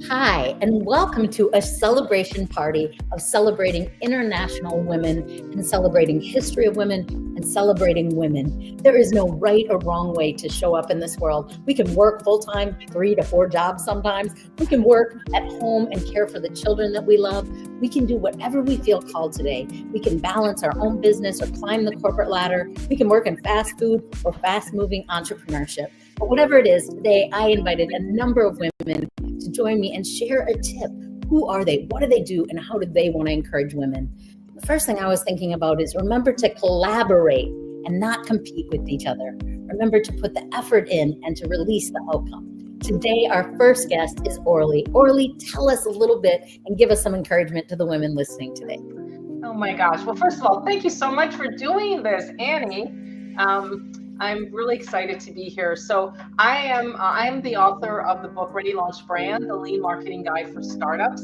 Hi, and welcome to a celebration party of celebrating international women and celebrating history of women and celebrating women. There is no right or wrong way to show up in this world. We can work full-time, 3 to 4 jobs sometimes. We can work at home and care for the children that we love. We can do whatever we feel called today. We can balance our own business or climb the corporate ladder. We can work in fast food or fast-moving entrepreneurship. But whatever it is, today I invited a number of women to join me and share a tip. Who are they? What do they do? And how do they want to encourage women? The first thing I was thinking about is remember to collaborate and not compete with each other. Remember to put the effort in and to release the outcome. Today, our first guest is Orly. Orly, tell us a little bit and give us some encouragement to the women listening today. Oh my gosh. Well, first of all, thank you so much for doing this, Annie. I'm really excited to be here. So I am the author of the book Ready Launch Brand, the lean marketing guide for startups.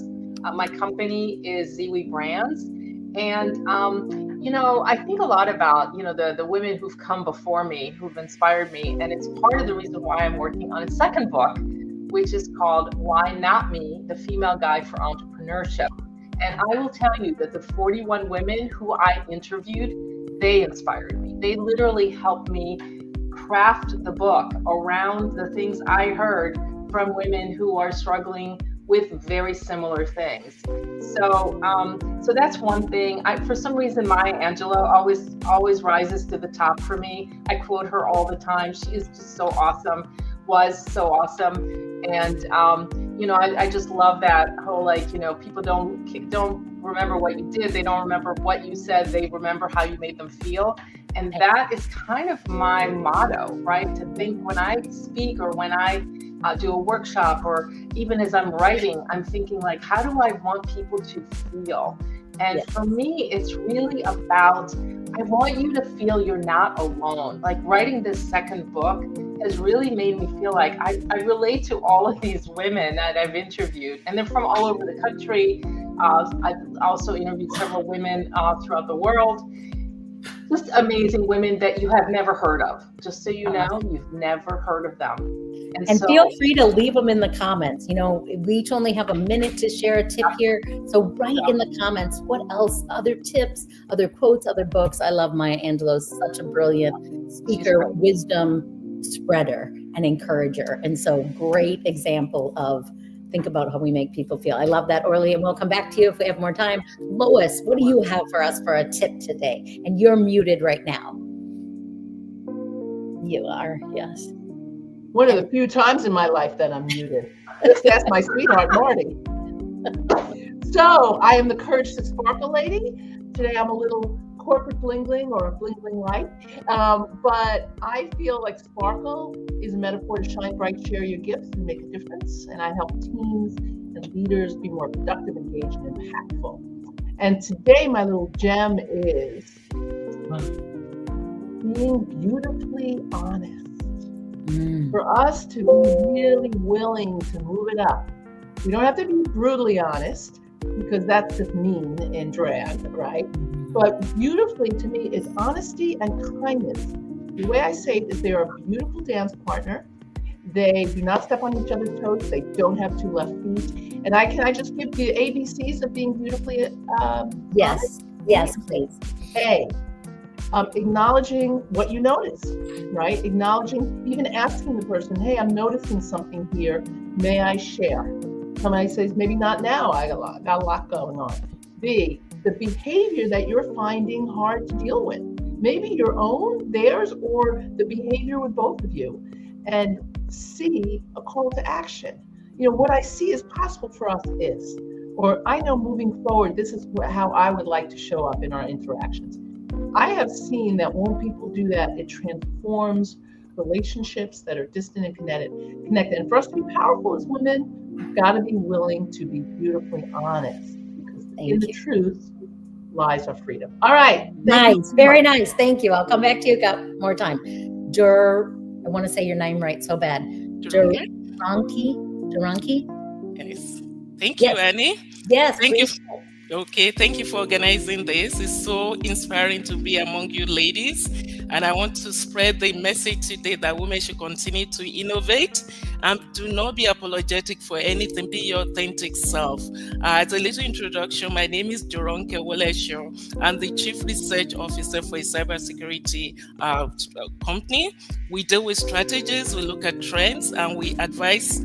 My company is Zeewy Brands. And, I think a lot about, the women who've come before me, who've inspired me. And it's part of the reason why I'm working on a second book, which is called Why Not Me? The Female Guide for Entrepreneurship. And I will tell you that the 41 women who I interviewed, they inspired me. They literally helped me craft the book around the things I heard from women who are struggling with very similar things. So that's one thing. For some reason, Maya Angelou always rises to the top for me. I quote her all the time. She is just so awesome, was so awesome. And, I just love that whole, people don't remember what you did. They don't remember what you said. They remember how you made them feel. And that is kind of my motto, right? To think when I speak or when I do a workshop or even as I'm writing, I'm thinking how do I want people to feel? And for me, it's really about, I want you to feel you're not alone. Writing this second book has really made me feel like I relate to all of these women that I've interviewed, and they're from all over the country. I've also interviewed several women throughout the world. Just amazing women that you have never heard of. Just so you know, you've never heard of them. And so, feel free to leave them in the comments. We each only have a minute to share a tip here. So write in the comments what else, other tips, other quotes, other books. I love Maya Angelou, such a brilliant speaker, wisdom spreader and encourager. And so great example of think about how we make people feel. I love that, Orly, and we'll come back to you if we have more time. Lois, what do you have for us for a tip today? And you're muted right now. You are, yes. One of the few times in my life that I'm muted. Just ask my sweetheart, Marty. So I am the Courage to Sparkle lady. Today I'm a little corporate bling-bling or a bling-bling light. But I feel like sparkle is a metaphor to shine bright, share your gifts, and make a difference. And I help teams and leaders be more productive, engaged, and impactful. And today my little gem is being beautifully honest. For us to be really willing to move it up. We don't have to be brutally honest because that's just mean and drag, right? But beautifully to me is honesty and kindness. The way I say it is they're a beautiful dance partner. They do not step on each other's toes. They don't have 2 left feet. And can I just give the ABCs of being beautifully honest? Yes, please. A, acknowledging what you notice, right? Acknowledging, even asking the person, hey, I'm noticing something here. May I share? Somebody says, maybe not now. I got a lot going on. B, the behavior that you're finding hard to deal with. Maybe your own, theirs, or the behavior with both of you. And C, a call to action. What I see is possible for us is, or I know moving forward, this is how I would like to show up in our interactions. I have seen that when people do that, it transforms relationships that are distant and connected. And for us to be powerful as women, we've got to be willing to be beautifully honest, because in the truth lies our freedom. All right. Nice. Very nice. Thank you. I'll come back to you. Got more time. I want to say your name right so bad. Duranki. Yes. Thank you, Annie. Yes. Thank you. Okay, thank you for organizing this. It's so inspiring to be among you ladies. And I want to spread the message today that women should continue to innovate Do not be apologetic for anything. Be your authentic self. As a little introduction, my name is Owoleso. I'm the Chief Research Officer for a cybersecurity company. We deal with strategies, we look at trends, and we advise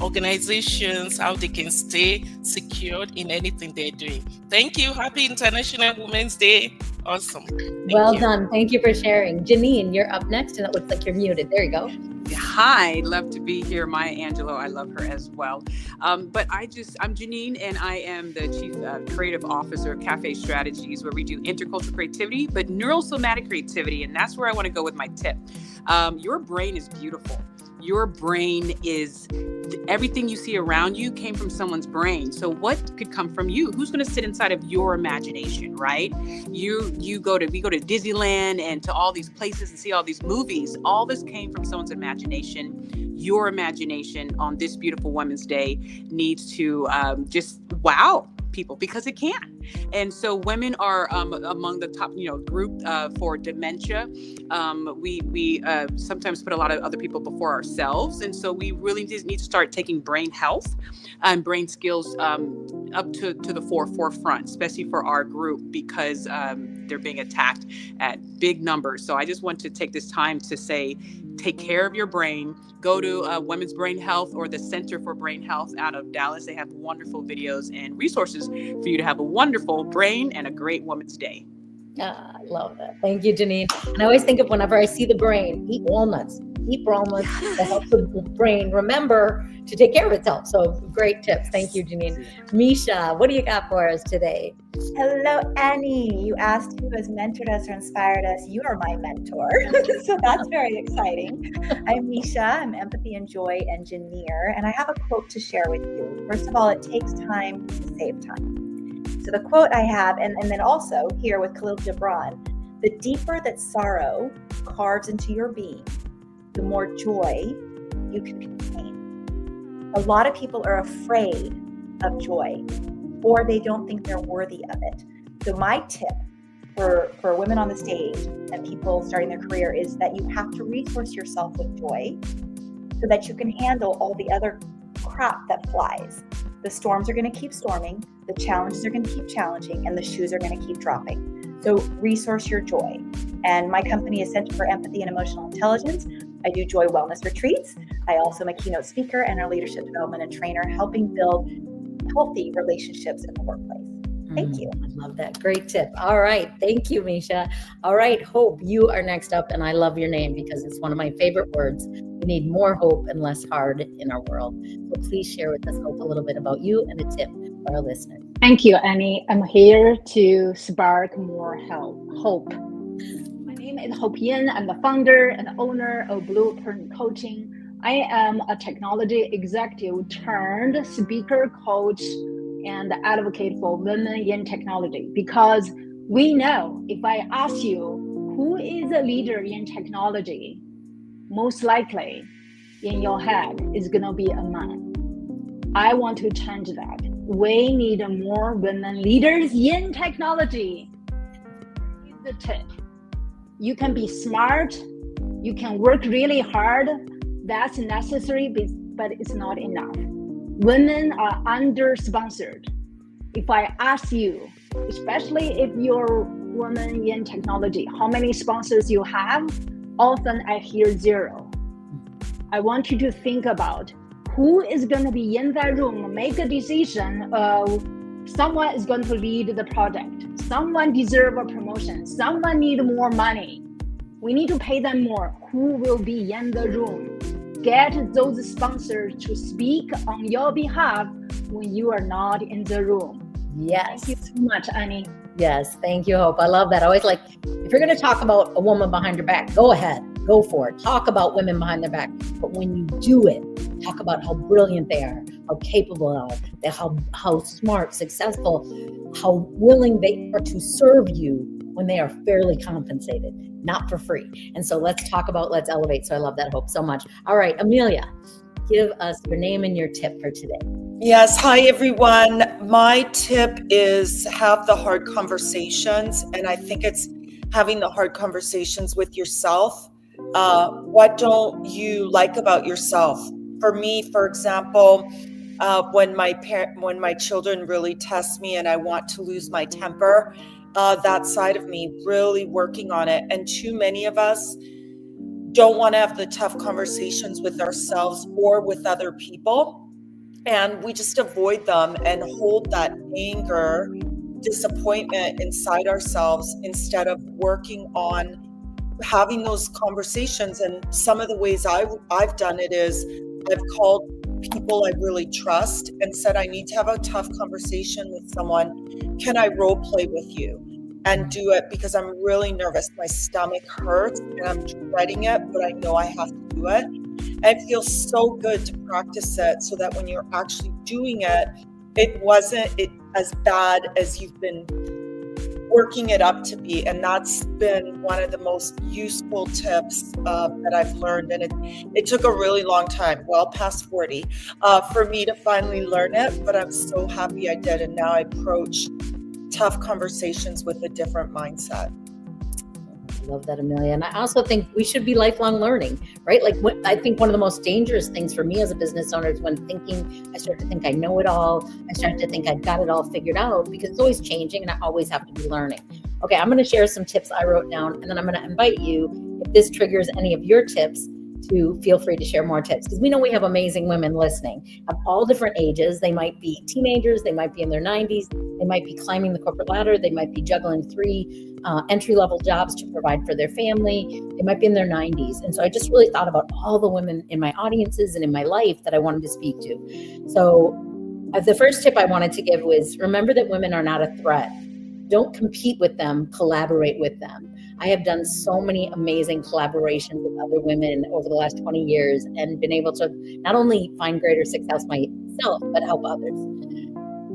organizations how they can stay secured in anything they're doing. Thank you. Happy International Women's Day. Awesome. Well done. Thank you for sharing. Janine, you're up next, and it looks like you're muted. There you go. Hi, love to be here. Maya Angelou, I love her as well. But I'm Genein, and I am the Chief Creative Officer of Cafe Strategies, where we do intercultural creativity, but neurosomatic creativity. And that's where I want to go with my tip. Your brain is beautiful. Your brain is everything you see around you came from someone's brain. So what could come from you? Who's going to sit inside of your imagination, right? We go to Disneyland and to all these places and see all these movies. All this came from someone's imagination. Your imagination on this beautiful Women's Day needs to just wow people, because it can. And so women are among the top, group for dementia. We sometimes put a lot of other people before ourselves. And so we really just need to start taking brain health and brain skills up to the forefront, especially for our group, because they're being attacked at big numbers. So I just want to take this time to say, take care of your brain. Go to Women's Brain Health or the Center for Brain Health out of Dallas. They have wonderful videos and resources for you to have a wonderful brain and a great Women's Day. I love that. Thank you, Janine. And I always think of whenever I see the brain, eat walnuts. Eat walnuts to help the brain remember to take care of itself. So great tips. Thank you, Janine. Misha, what do you got for us today? Hello, Annie. You asked who has mentored us or inspired us. You are my mentor. So that's very exciting. I'm Misha. I'm empathy and joy engineer. And I have a quote to share with you. First of all, it takes time to save time. So the quote I have, and then also here with Khalil Gibran, the deeper that sorrow carves into your being, the more joy you can contain. A lot of people are afraid of joy, or they don't think they're worthy of it. So my tip for women on the stage and people starting their career is that you have to resource yourself with joy so that you can handle all the other crap that flies. The storms are going to keep storming, the challenges are going to keep challenging, and the shoes are going to keep dropping. So resource your joy. And my company is Center for Empathy and Emotional Intelligence. I do joy wellness retreats. I also am a keynote speaker and a leadership development and trainer, helping build healthy relationships in the workplace. Thank you. I love that. Great tip. All right. Thank you, Misha. All right, Hope, you are next up. And I love your name because it's one of my favorite words. We need more hope and less hard in our world. So please share with us, Hope, a little bit about you and a tip for our listeners. Thank you, Annie. I'm here to spark more hope. My name is Hope Yin. I'm the founder and owner of Blueprint Coaching. I am a technology executive turned speaker, coach, and advocate for women in technology, because we know if I ask you who is a leader in technology, most likely in your head is going to be a man. I want to change that. We need more women leaders in technology. Here's the tip. You can be smart, you can work really hard, that's necessary, but it's not enough. Women are under-sponsored. If I ask you, especially if you're a woman in technology, how many sponsors you have, often I hear 0. I want you to think about who is going to be in that room, make a decision of someone is going to lead the project, someone deserves a promotion, someone needs more money. We need to pay them more. Who will be in the room? Get those sponsors to speak on your behalf when you are not in the room. Yes. Thank you so much, Annie. Yes. Thank you, Hope. I love that. I always like, if you're going to talk about a woman behind your back, go ahead, go for it. Talk about women behind their back. But when you do it, talk about how brilliant they are, how capable they are, how smart, successful, how willing they are to serve you when they are fairly compensated, not for free. And so let's talk about, let's elevate. So I love that, Hope, so much. All right, Amelia, give us your name and your tip for today. Yes. Hi, everyone. My tip is have the hard conversations. And I think it's having the hard conversations with yourself. What don't you like about yourself? For me, for example, when my children really test me and I want to lose my temper, that side of me really working on it. And too many of us don't want to have the tough conversations with ourselves or with other people. And we just avoid them and hold that anger, disappointment inside ourselves instead of working on having those conversations. And some of the ways I've done it is I've called people I really trust and said, I need to have a tough conversation with someone. Can I role play with you? And do it because I'm really nervous. My stomach hurts and I'm dreading it, but I know I have to do it. And it feels so good to practice it so that when you're actually doing it, it wasn't as bad as you've been working it up to be. And that's been one of the most useful tips that I've learned. And it took a really long time, well past 40, for me to finally learn it. But I'm so happy I did. And now I approach tough conversations with a different mindset. I love that, Amelia. And I also think we should be lifelong learning, right? Like I think one of the most dangerous things for me as a business owner is when I start to think I know it all. I start to think I've got it all figured out because it's always changing and I always have to be learning. Okay, I'm going to share some tips I wrote down and then I'm going to invite you, if this triggers any of your tips, to feel free to share more tips because we know we have amazing women listening of all different ages. They might be teenagers, they might be in their 90s, they might be climbing the corporate ladder, they might be juggling 3 entry-level jobs to provide for their family, they might be in their 90s. And so I just really thought about all the women in my audiences and in my life that I wanted to speak to. So the first tip I wanted to give was remember that women are not a threat. Don't compete with them, collaborate with them. I have done so many amazing collaborations with other women over the last 20 years and been able to not only find greater success myself, but help others.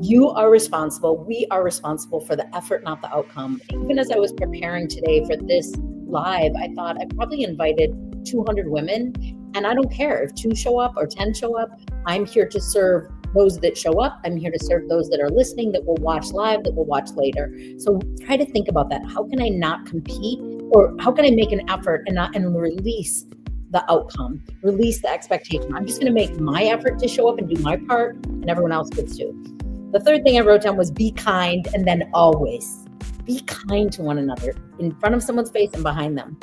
You are responsible. We are responsible for the effort, not the outcome. Even as I was preparing today for this live, I thought I probably invited 200 women, and I don't care if 2 show up or 10 show up. I'm here to serve those that show up. I'm here to serve those that are listening, that will watch live, that will watch later. So try to think about that. How can I not compete, or how can I make an effort and release the outcome, release the expectation? I'm just going to make my effort to show up and do my part, and everyone else gets to. The third thing I wrote down was be kind, and then always be kind to one another in front of someone's face and behind them.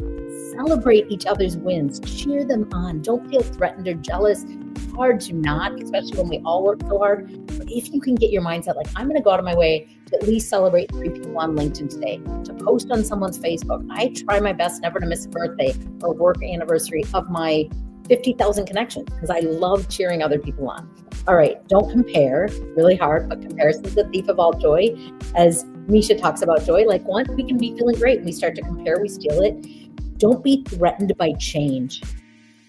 Celebrate each other's wins, cheer them on. Don't feel threatened or jealous. It's hard to not, especially when we all work so hard. But if you can get your mindset like, I'm going to go out of my way to at least celebrate 3 people on LinkedIn today, to post on someone's Facebook. I try my best never to miss a birthday or work anniversary of my 50,000 connections because I love cheering other people on. All right, don't compare, really hard, but comparison's the thief of all joy. As Misha talks about joy, like once we can be feeling great, we start to compare, we steal it. Don't be threatened by change,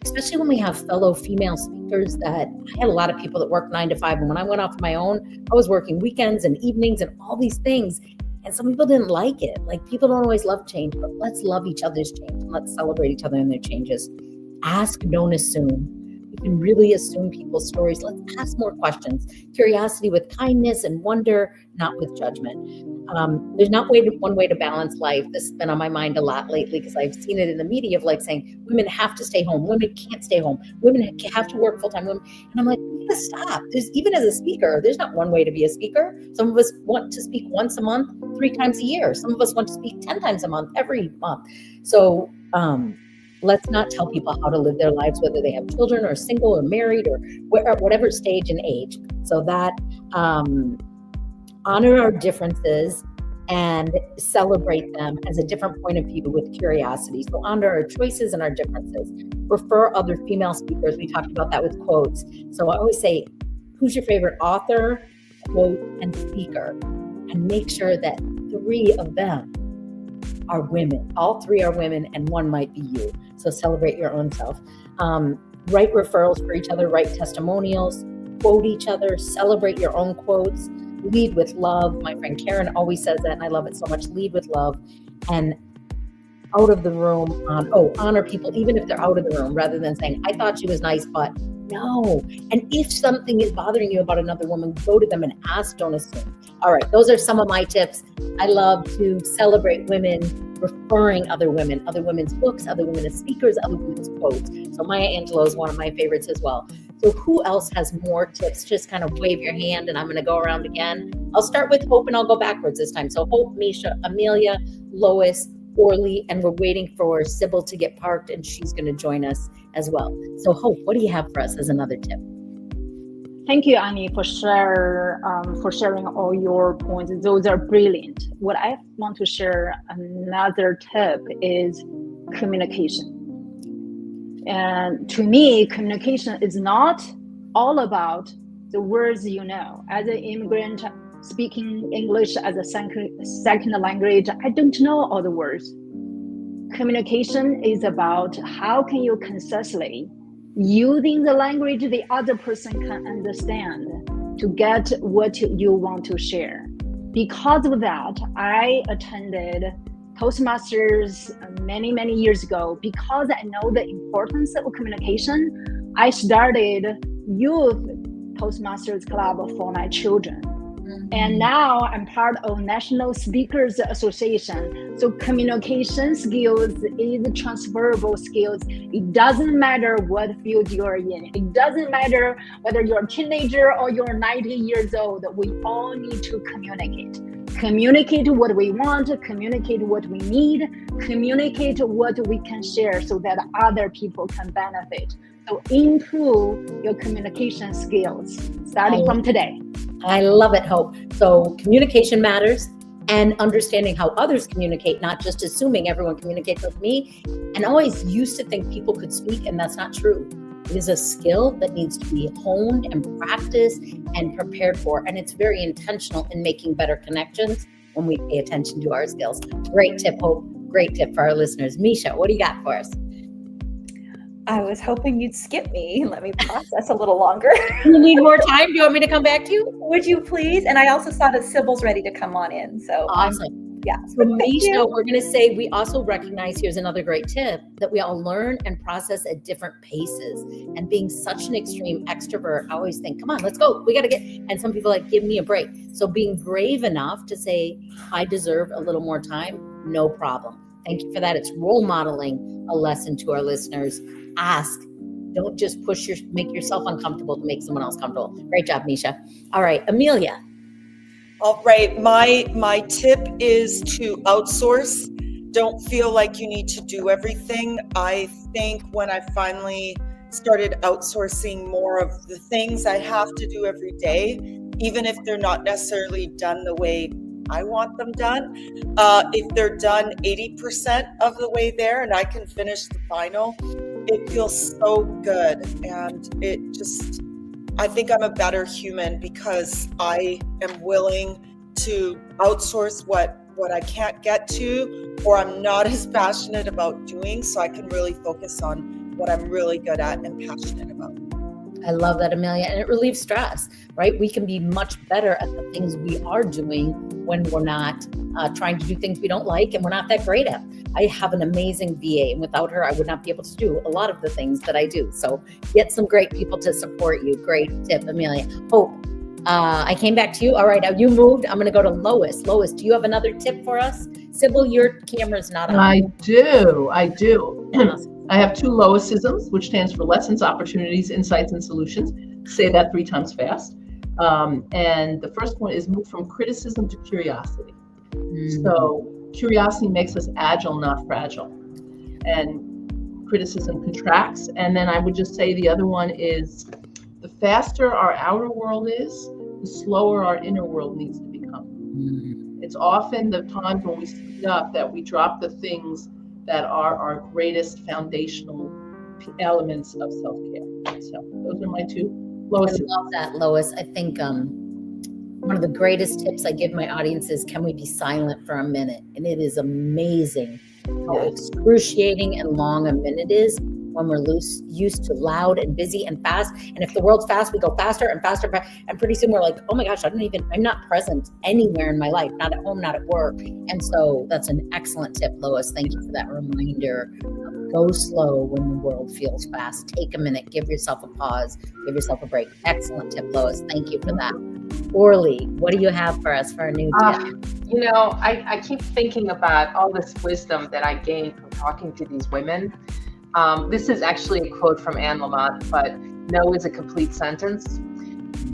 especially when we have fellow female speakers that I had a lot of people that work 9 to 5. And when I went off my own, I was working weekends and evenings and all these things. And some people didn't like it. Like people don't always love change, but let's love each other's change and let's celebrate each other in their changes. Ask, don't assume. You can really assume people's stories. Let's ask more questions. Curiosity with kindness and wonder, not with judgment. There's not one way to balance life. This has been on my mind a lot lately because I've seen it in the media of like saying women have to stay home, women can't stay home, women have to work full time. And I'm like, we gotta stop. Even as a speaker, there's not one way to be a speaker. Some of us want to speak once a month, 3 times a year. Some of us want to speak 10 times a month, every month. So let's not tell people how to live their lives, whether they have children or single or married or whatever stage and age. So that honor our differences and celebrate them as a different point of view with curiosity. So honor our choices and our differences. Refer other female speakers. We talked about that with quotes. So I always say, who's your favorite author, quote, and speaker? And make sure that 3 of them are women. All 3 are women and 1 might be you. So celebrate your own self. Write referrals for each other, write testimonials, quote each other, celebrate your own quotes. Lead with love. My friend Karen always says that, and I love it so much. Lead with love. And out of the room, honor people, even if they're out of the room, rather than saying, I thought she was nice, but no. And if something is bothering you about another woman, go to them and ask, don't assume. All right, those are some of my tips. I love to celebrate women, referring other women's books, other women's speakers, other women's quotes. So Maya Angelou is one of my favorites as well. So who else has more tips? Just kind of wave your hand and I'm going to go around again. I'll start with Hope and I'll go backwards this time. So Hope, Misha, Amelia, Lois, Orly, and we're waiting for Sybil to get parked and she's going to join us as well. So Hope, what do you have for us as another tip? Thank you, Annie, for sharing all your points. Those are brilliant. What I want to share another tip is communication. And to me, communication is not all about the words you know. As an immigrant speaking English as a second language, I don't know all the words. Communication is about how can you concisely using the language the other person can understand to get what you want to share. Because of that, I attended Toastmasters many years ago. Because I know the importance of communication, I started youth Toastmasters Club for my children. And now I'm part of National Speakers Association. So communication skills is transferable skills. It doesn't matter what field you're in. It doesn't matter whether you're a teenager or you're 90 years old. We all need to communicate. Communicate what we want, communicate what we need, communicate what we can share so that other people can benefit. So improve your communication skills starting from today. I love it, Hope. So communication matters and understanding how others communicate, not just assuming everyone communicates with me. And I always used to think people could speak, and that's not true. It is a skill that needs to be honed and practiced and prepared for. And it's very intentional in making better connections when we pay attention to our skills. Great tip, Hope. Great tip for our listeners. Misha, what do you got for us? I was hoping you'd skip me and let me process a little longer. You need more time? Do you want me to come back to you? Would you please? And I also saw that Sybil's ready to come on in. So awesome. Yeah. So Misha, we're going to say we also recognize, here's another great tip, that we all learn and process at different paces. And being such an extreme extrovert, I always think, come on, let's go. We got to get, and some people are like, give me a break. So being brave enough to say, I deserve a little more time, no problem. Thank you for that. It's role modeling a lesson to our listeners. Ask. Don't just make yourself uncomfortable to make someone else comfortable. Great job, Misha. All right, Amelia. All right, my tip is to outsource. Don't feel like you need to do everything. I think when I finally started outsourcing more of the things I have to do every day, even if they're not necessarily done the way I want them done, if they're done 80% of the way there and I can finish the final, it feels so good. And I think I'm a better human because I am willing to outsource what I can't get to or I'm not as passionate about doing, so I can really focus on what I'm really good at and passionate about. I love that, Amelia. And it relieves stress, right? We can be much better at the things we are doing when we're not trying to do things we don't like and we're not that great at. I have an amazing VA, and without her, I would not be able to do a lot of the things that I do. So get some great people to support you. Great tip, Amelia. Hope, I came back to you. All right, you moved. I'm going to go to Lois. Lois, do you have another tip for us? Sybil, your camera's not on. I do. I have 2 Loisisms, which stands for lessons, opportunities, insights, and solutions. Say that 3 times fast. And the first one is move from criticism to curiosity. So curiosity makes us agile, not fragile. And criticism contracts. And then I would just say the other one is the faster our outer world is, the slower our inner world needs to become. It's often the times when we speed up that we drop the things that are our greatest foundational elements of self-care. So those are my 2. Lois. I love that, Lois. I think one of the greatest tips I give my audience is, can we be silent for a minute? And it is amazing how excruciating and long a minute is when we're used to loud and busy and fast. And if the world's fast, we go faster and faster. And pretty soon we're like, oh my gosh, I'm not present anywhere in my life, not at home, not at work. And so that's an excellent tip, Lois. Thank you for that reminder. Go slow when the world feels fast. Take a minute, give yourself a pause, give yourself a break. Excellent tip, Lois. Thank you for that. Orly, what do you have for us for a new tip? I keep thinking about all this wisdom that I gained from talking to these women. This is actually a quote from Anne Lamott, but no is a complete sentence.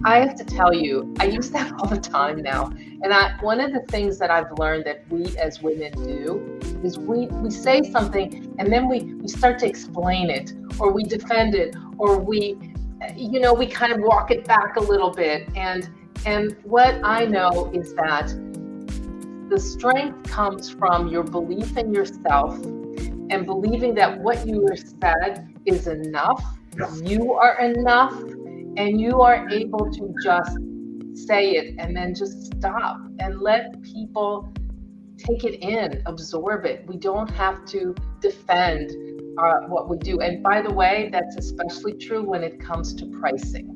I have to tell you, I use that all the time now. And one of the things that I've learned that we as women do is we say something and then we start to explain it, or we defend it, or we kind of walk it back a little bit. And what I know is that the strength comes from your belief in yourself and believing that what you have said is enough. You are enough, and you are able to just say it and then just stop and let people take it in, absorb it. We don't have to defend what we do. And by the way, that's especially true when it comes to pricing.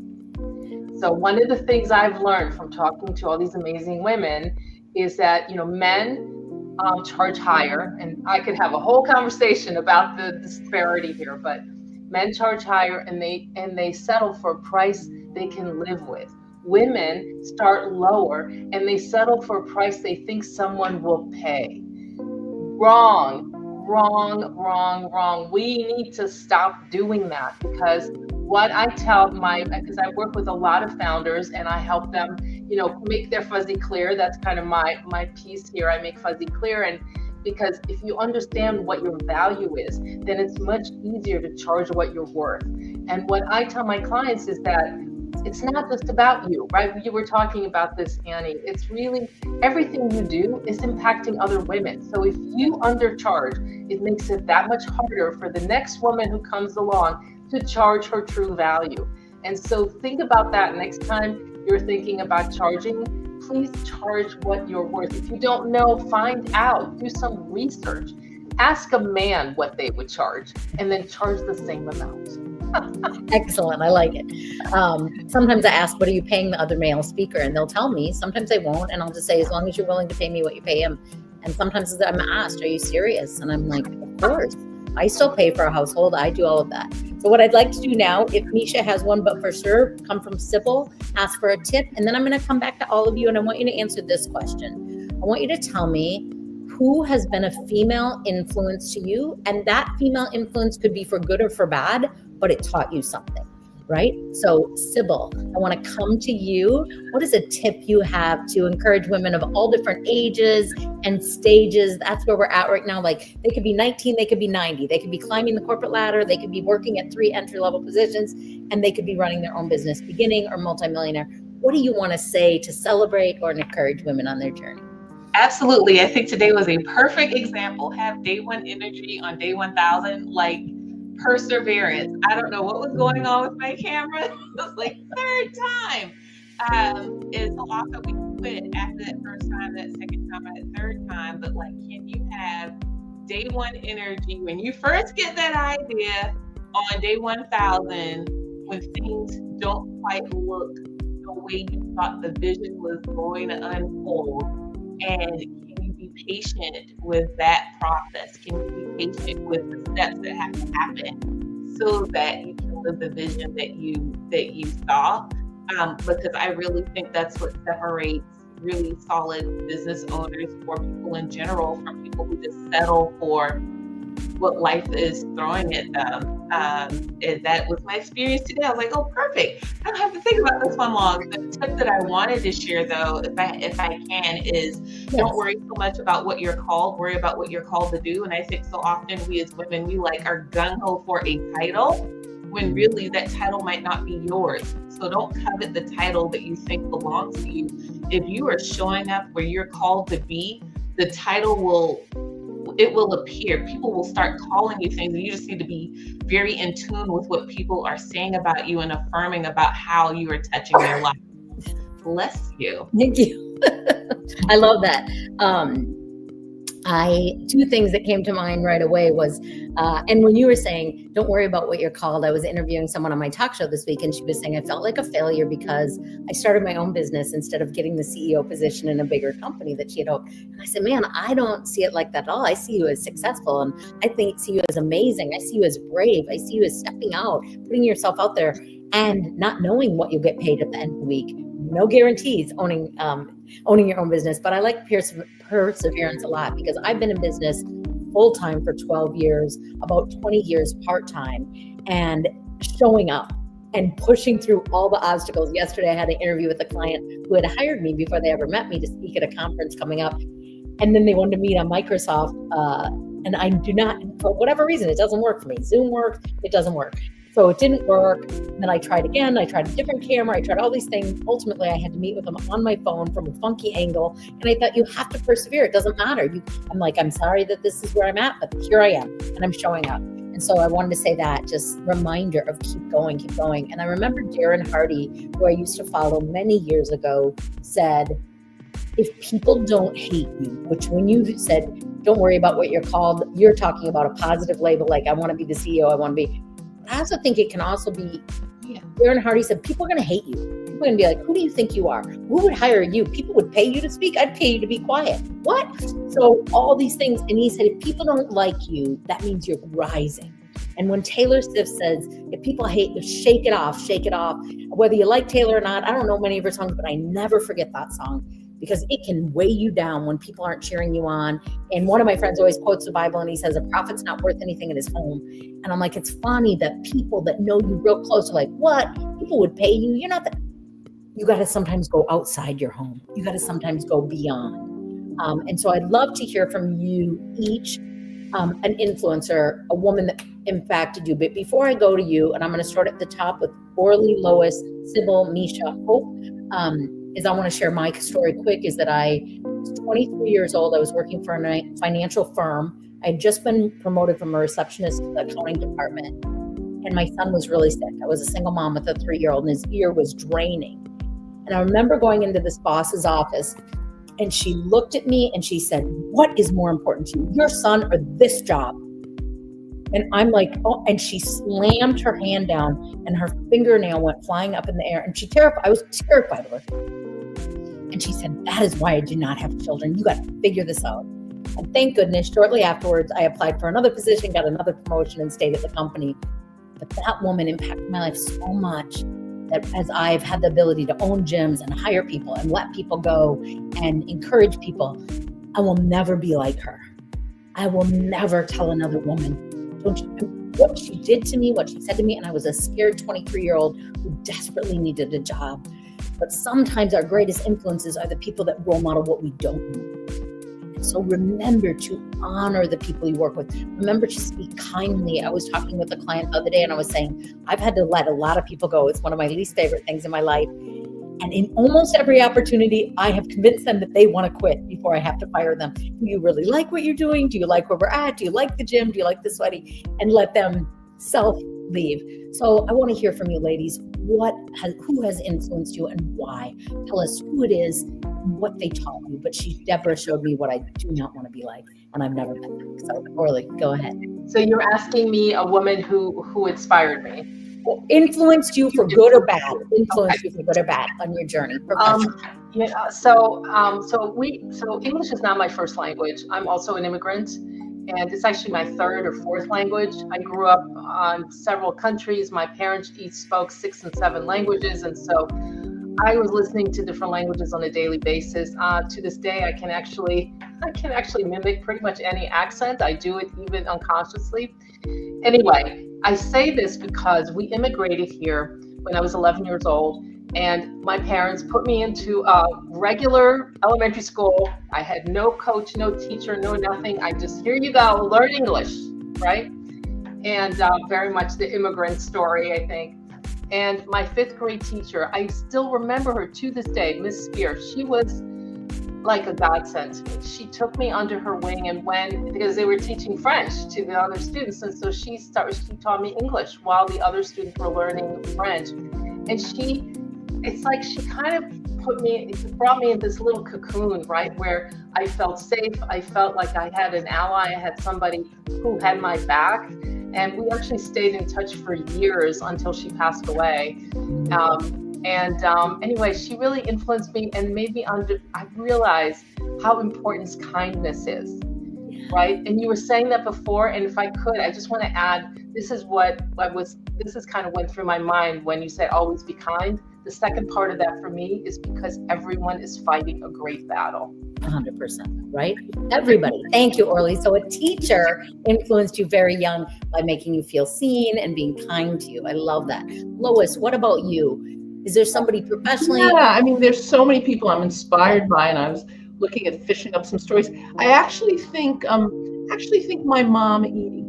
So one of the things I've learned from talking to all these amazing women is that, men charge higher, and I could have a whole conversation about the disparity here, but men charge higher and they settle for a price they can live with. Women start lower and they settle for a price they think someone will pay. Wrong. We need to stop doing that, because what I tell because I work with a lot of founders and I help them, make their fuzzy clear. That's kind of my piece here. I make fuzzy clear. And because if you understand what your value is, then it's much easier to charge what you're worth. And what I tell my clients is that it's not just about you, right? You were talking about this, Annie. It's really everything you do is impacting other women. So if you undercharge, it makes it that much harder for the next woman who comes along to charge her true value. And so think about that next time you're thinking about charging. Please charge what you're worth. If you don't know, find out, do some research. Ask a man what they would charge and then charge the same amount. Excellent. I like it. Sometimes I ask, what are you paying the other male speaker? And they'll tell me. Sometimes they won't. And I'll just say, as long as you're willing to pay me what you pay him. And sometimes I'm asked, are you serious? And I'm like, of course. I still pay for a household. I do all of that. So what I'd like to do now, if Misha has one, but for sure, come from Sybil, ask for a tip. And then I'm going to come back to all of you. And I want you to answer this question. I want you to tell me who has been a female influence to you. And that female influence could be for good or for bad, but it taught you something, right? So Sybil, I want to come to you. What is a tip you have to encourage women of all different ages and stages? That's where we're at right now. Like, they could be 19, they could be 90, they could be climbing the corporate ladder, they could be working at 3 entry-level positions, and they could be running their own business, beginning or multimillionaire. What do you want to say to celebrate or encourage women on their journey? Absolutely. I think today was a perfect example. Have day one energy on day 1000, like perseverance. I don't know what was going on with my camera. It was like third time. It's a lot that we quit after that first time, that second time, that third time. But like, can you have day one energy when you first get that idea on day 1000, when things don't quite look the way you thought the vision was going to unfold? And can you be patient with that process? Can you be patient with the steps that have to happen so that you can live the vision that you saw? Because I really think that's what separates really solid business owners, or people in general, from people who just settle for what life is throwing at them. And that was my experience today. I was like, oh, perfect. I don't have to think about this one long. The tip that I wanted to share, though, if I can, is don't worry so much about what you're called. Worry about what you're called to do. And I think so often we as women, we like are gung-ho for a title, when really that title might not be yours. So don't covet the title that you think belongs to you. If you are showing up where you're called to be, the title will appear. People will start calling you things, and you just need to be very in tune with what people are saying about you and affirming about how you are touching their life. Bless you. Thank you. I love that. Two things that came to mind right away was, and when you were saying, don't worry about what you're called, I was interviewing someone on my talk show this week, and she was saying, I felt like a failure because I started my own business instead of getting the CEO position in a bigger company that she had hoped. And I said, man, I don't see it like that at all. I see you as successful, and see you as amazing. I see you as brave. I see you as stepping out, putting yourself out there, and not knowing what you'll get paid at the end of the week. No guarantees owning your own business, but I like perseverance a lot, because I've been in business full-time for 12 years, about 20 years part-time, and showing up and pushing through all the obstacles. Yesterday, I had an interview with a client who had hired me before they ever met me to speak at a conference coming up. And then they wanted to meet on Microsoft. And I do not, for whatever reason, it doesn't work for me. Zoom works, it doesn't work. So it didn't work. And then I tried again. I tried a different camera. I tried all these things. Ultimately, I had to meet with them on my phone from a funky angle. And I thought, you have to persevere. It doesn't matter. I'm like, I'm sorry that this is where I'm at, but here I am and I'm showing up. And so I wanted to say that, just reminder of keep going, keep going. And I remember Darren Hardy, who I used to follow many years ago, said, if people don't hate you, which when you said, don't worry about what you're called, you're talking about a positive label, like I want to be the CEO, I want to be. I also think it can also be, Darren Hardy said, people are going to hate you. People are going to be like, who do you think you are? Who would hire you? People would pay you to speak. I'd pay you to be quiet. What? So all these things. And he said, if people don't like you, that means you're rising. And when Taylor Swift says, if people hate you, shake it off, shake it off. Whether you like Taylor or not, I don't know many of her songs, but I never forget that song, because it can weigh you down when people aren't cheering you on. And one of my friends always quotes the Bible and he says, a prophet's not worth anything in his home. And I'm like, it's funny that people that know you real close are like, what? People would pay you? You're not that. You got to sometimes go outside your home. You got to sometimes go beyond. And so I'd love to hear from you each, an influencer, a woman that impacted you. But before I go to you, and I'm going to start at the top with Orly, Lois, Sybil, Misha, Hope, is I want to share my story quick, is that I was 23 years old. I was working for a financial firm. I had just been promoted from a receptionist to the accounting department. And my son was really sick. I was a single mom with a 3-year-old and his ear was draining. And I remember going into this boss's office and she looked at me and she said, what is more important to you, your son or this job? And I'm like, oh, and she slammed her hand down and her fingernail went flying up in the air. And I was terrified of her. And she said, that is why I do not have children. You got to figure this out. And thank goodness, shortly afterwards, I applied for another position, got another promotion and stayed at the company. But that woman impacted my life so much that as I've had the ability to own gyms and hire people and let people go and encourage people, I will never be like her. I will never tell another woman, what she did to me, what she said to me. And I was a scared 23-year-old who desperately needed a job. But sometimes our greatest influences are the people that role model what we don't know. And so remember to honor the people you work with. Remember to speak kindly. I was talking with a client the other day and I was saying, I've had to let a lot of people go. It's one of my least favorite things in my life. And in almost every opportunity, I have convinced them that they want to quit before I have to fire them. Do you really like what you're doing? Do you like where we're at? Do you like the gym? Do you like the sweaty? And let them self-leave. So I want to hear from you, ladies. Who has influenced you and why? Tell us who it is and what they taught you. But Deborah showed me what I do not want to be like, and I've never been like. So Orly, go ahead. So you're asking me a woman who inspired me. Influenced you for good or bad? Influenced you for good or bad on your journey? So English is not my first language. I'm also an immigrant, and it's actually my third or fourth language. I grew up on several countries. My parents each spoke 6 and 7 languages, and so I was listening to different languages on a daily basis. To this day, I can actually mimic pretty much any accent. I do it even unconsciously. Anyway, I say this because we immigrated here when I was 11 years old, and my parents put me into a regular elementary school. I had no coach, no teacher, no nothing. I just, here you go, learn English, right? And very much the immigrant story, I think. And my 5th grade teacher, I still remember her to this day, Miss Spear. She was like a godsend to me. She took me under her wing and because they were teaching French to the other students. And so she taught me English while the other students were learning French. And it's like she kind of brought me in this little cocoon, right? Where I felt safe. I felt like I had an ally. I had somebody who had my back. And we actually stayed in touch for years until she passed away. Anyway, she really influenced me and made me I realized how important kindness is, right? And you were saying that before, and if I could, I just want to add, this is kind of went through my mind when you said always be kind. the second part of that for me is because everyone is fighting a great battle. 100%, right? Everybody. Thank you, Orly. So a teacher influenced you very young by making you feel seen and being kind to you. I love that. Lois, what about you? Is there somebody professionally? Yeah, I mean, there's so many people I'm inspired by, and I was looking at fishing up some stories. I actually think my mom, Edie.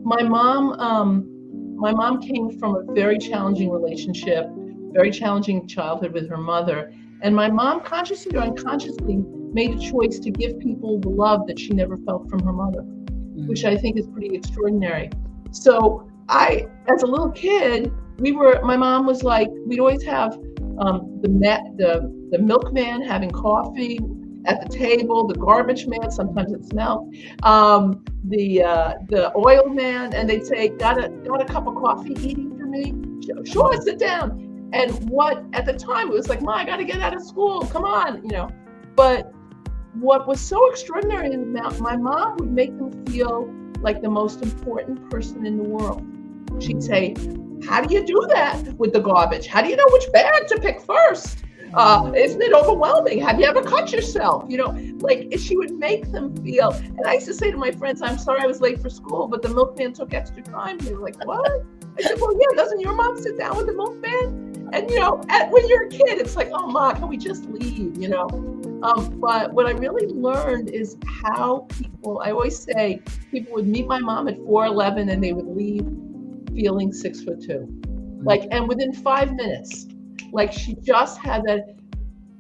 My mom came from a very challenging relationship, very challenging childhood with her mother. And my mom, consciously or unconsciously, made a choice to give people the love that she never felt from her mother, which I think is pretty extraordinary. So as a little kid, my mom was like, we'd always have the milkman having coffee at the table, the garbage man, sometimes it smelled, the oil man, and they'd say, got a cup of coffee, Edie, for me? Sure, sit down. And at the time, it was like, I got to get out of school, come on, But what was so extraordinary is that my mom would make them feel like the most important person in the world. She'd say, how do you do that with the garbage? How do you know which bag to pick first? Isn't it overwhelming? Have you ever cut yourself? Like she would make them feel. And I used to say to my friends, I'm sorry I was late for school, but the milkman took extra time. They were like, what? I said, well, yeah, doesn't your mom sit down with the milkman? And, when you're a kid, it's like, oh, Ma, can we just leave, But what I really learned is how I always say, people would meet my mom at 4'11" and they would leave feeling 6'2". And within 5 minutes, she just had that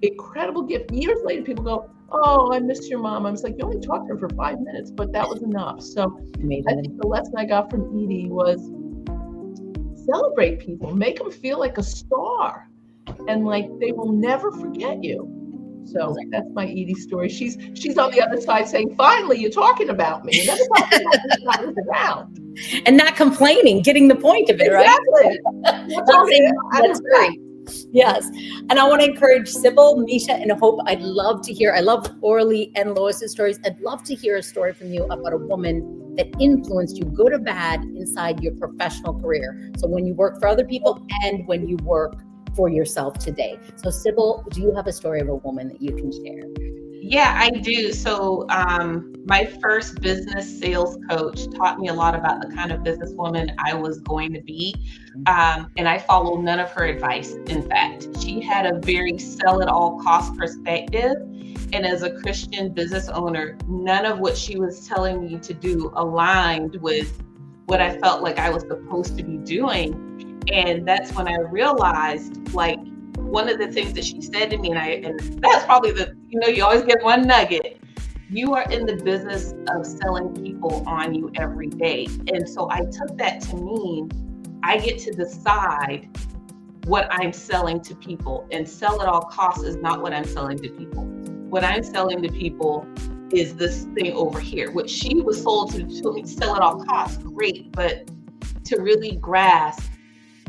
incredible gift. Years later, people go, oh, I miss your mom. I was like, you only talked to her for 5 minutes, but that was enough. So I think the lesson I got from Edie was celebrate people, make them feel like a star, and they will never forget you. So that's my Edie story. She's on the other side saying, finally, you're talking about me. That's not around. And not complaining, getting the point of it, exactly. Right? That's great. Yes. And I want to encourage Sybil, Misha, and Hope. I love Orly and Lois's stories. I'd love to hear a story from you about a woman that influenced you, good or bad, inside your professional career. So when you work for other people and when you work for yourself today. So Sybil, do you have a story of a woman that you can share? Yeah, I do. So my first business sales coach taught me a lot about the kind of businesswoman I was going to be. And I followed none of her advice. In fact, she had a very sell at all cost perspective. And as a Christian business owner, none of what she was telling me to do aligned with what I felt like I was supposed to be doing. And that's when I realized, one of the things that she said to me, and that's probably you always get one nugget. You are in the business of selling people on you every day. And so I took that to mean I get to decide what I'm selling to people, and sell at all costs is not what I'm selling to people. What I'm selling to people is this thing over here, which she was sold to sell at all costs. Great. But to really grasp,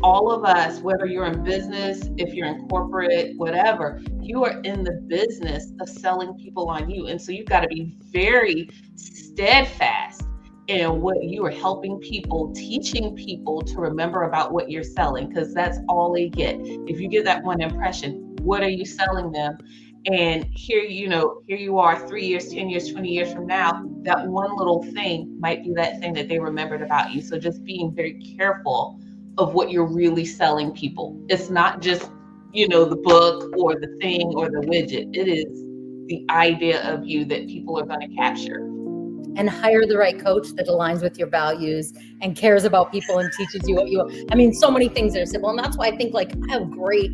all of us, whether you're in business, if you're in corporate, whatever, you are in the business of selling people on you. And so you've got to be very steadfast in what you are helping people, teaching people to remember about what you're selling, because that's all they get. If you give that one impression, what are you selling them? And here you are 3 years, 10 years, 20 years from now, that one little thing might be that thing that they remembered about you. So just being very careful of what you're really selling people. It's not just, the book or the thing or the widget. It is the idea of you that people are going to capture. And hire the right coach that aligns with your values and cares about people and teaches you what you want. I mean, so many things there, Sybil. And that's why I think I have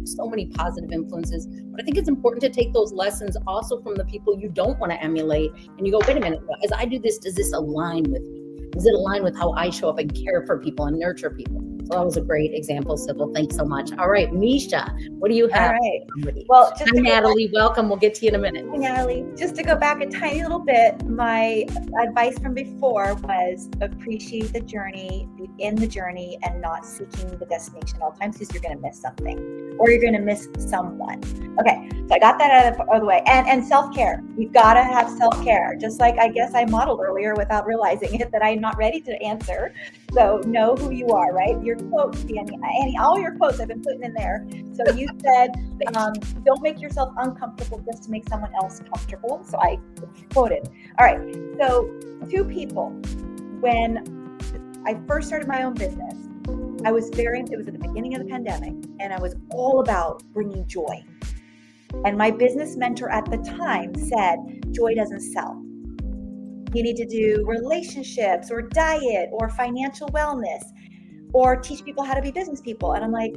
so many positive influences. But I think it's important to take those lessons also from the people you don't want to emulate. And you go, wait a minute, as I do this, does this align with me? Does it align with how I show up and care for people and nurture people? So that was a great example, Sybil. Thanks so much. All right, Misha, what do you have? All right. Well, hi, Natalie. Welcome. We'll get to you in a minute. Hi, Natalie. Just to go back a tiny little bit, my advice from before was appreciate the journey, be in the journey, and not seeking the destination all the time, because you're going to miss something or you're going to miss someone. Okay, so I got that out of the way. And self-care. You've got to have self-care. Just like I guess I modeled earlier without realizing it that I'm not ready to answer. So know who you are, right? You're your quotes, Annie, all your quotes I've been putting in there. So you said, don't make yourself uncomfortable just to make someone else comfortable. So I quoted. All right. So 2 people, when I first started my own business, it was at the beginning of the pandemic, and I was all about bringing joy. And my business mentor at the time said, joy doesn't sell. You need to do relationships or diet or financial wellness or teach people how to be business people. And I'm like,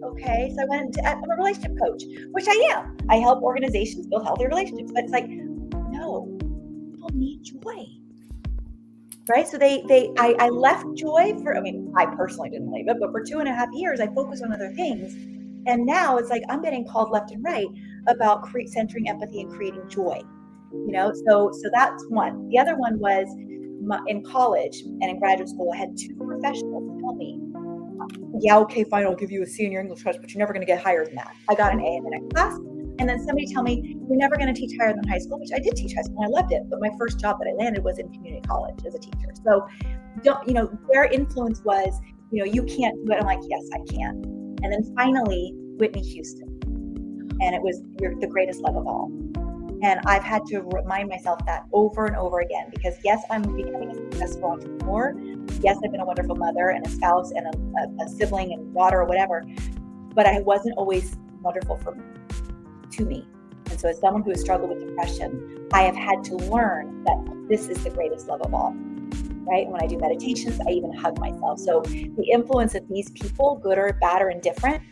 okay. So I'm a relationship coach, which I am. I help organizations build healthy relationships. But it's like, no, people need joy. Right? So I left joy I personally didn't leave it, but for 2.5 years, I focused on other things. And now it's like, I'm getting called left and right about centering empathy and creating joy. So that's one. The other one was in college and in graduate school, I had 2 professionals tell me, yeah, okay, fine, I'll give you a C in your English class, but you're never going to get higher than that. I got an A in the next class. And then somebody tell me, you're never going to teach higher than high school, which I did teach high school and I loved it. But my first job that I landed was in community college as a teacher. So, their influence was, you can't do it. I'm like, yes, I can. And then finally, Whitney Houston. And it was the greatest love of all. And I've had to remind myself that over and over again, because yes, I'm becoming a successful entrepreneur. Yes, I've been a wonderful mother and a spouse and a sibling and daughter or whatever, but I wasn't always wonderful to me. And so as someone who has struggled with depression, I have had to learn that this is the greatest love of all, right? And when I do meditations, I even hug myself. So the influence of these people, good or bad or indifferent,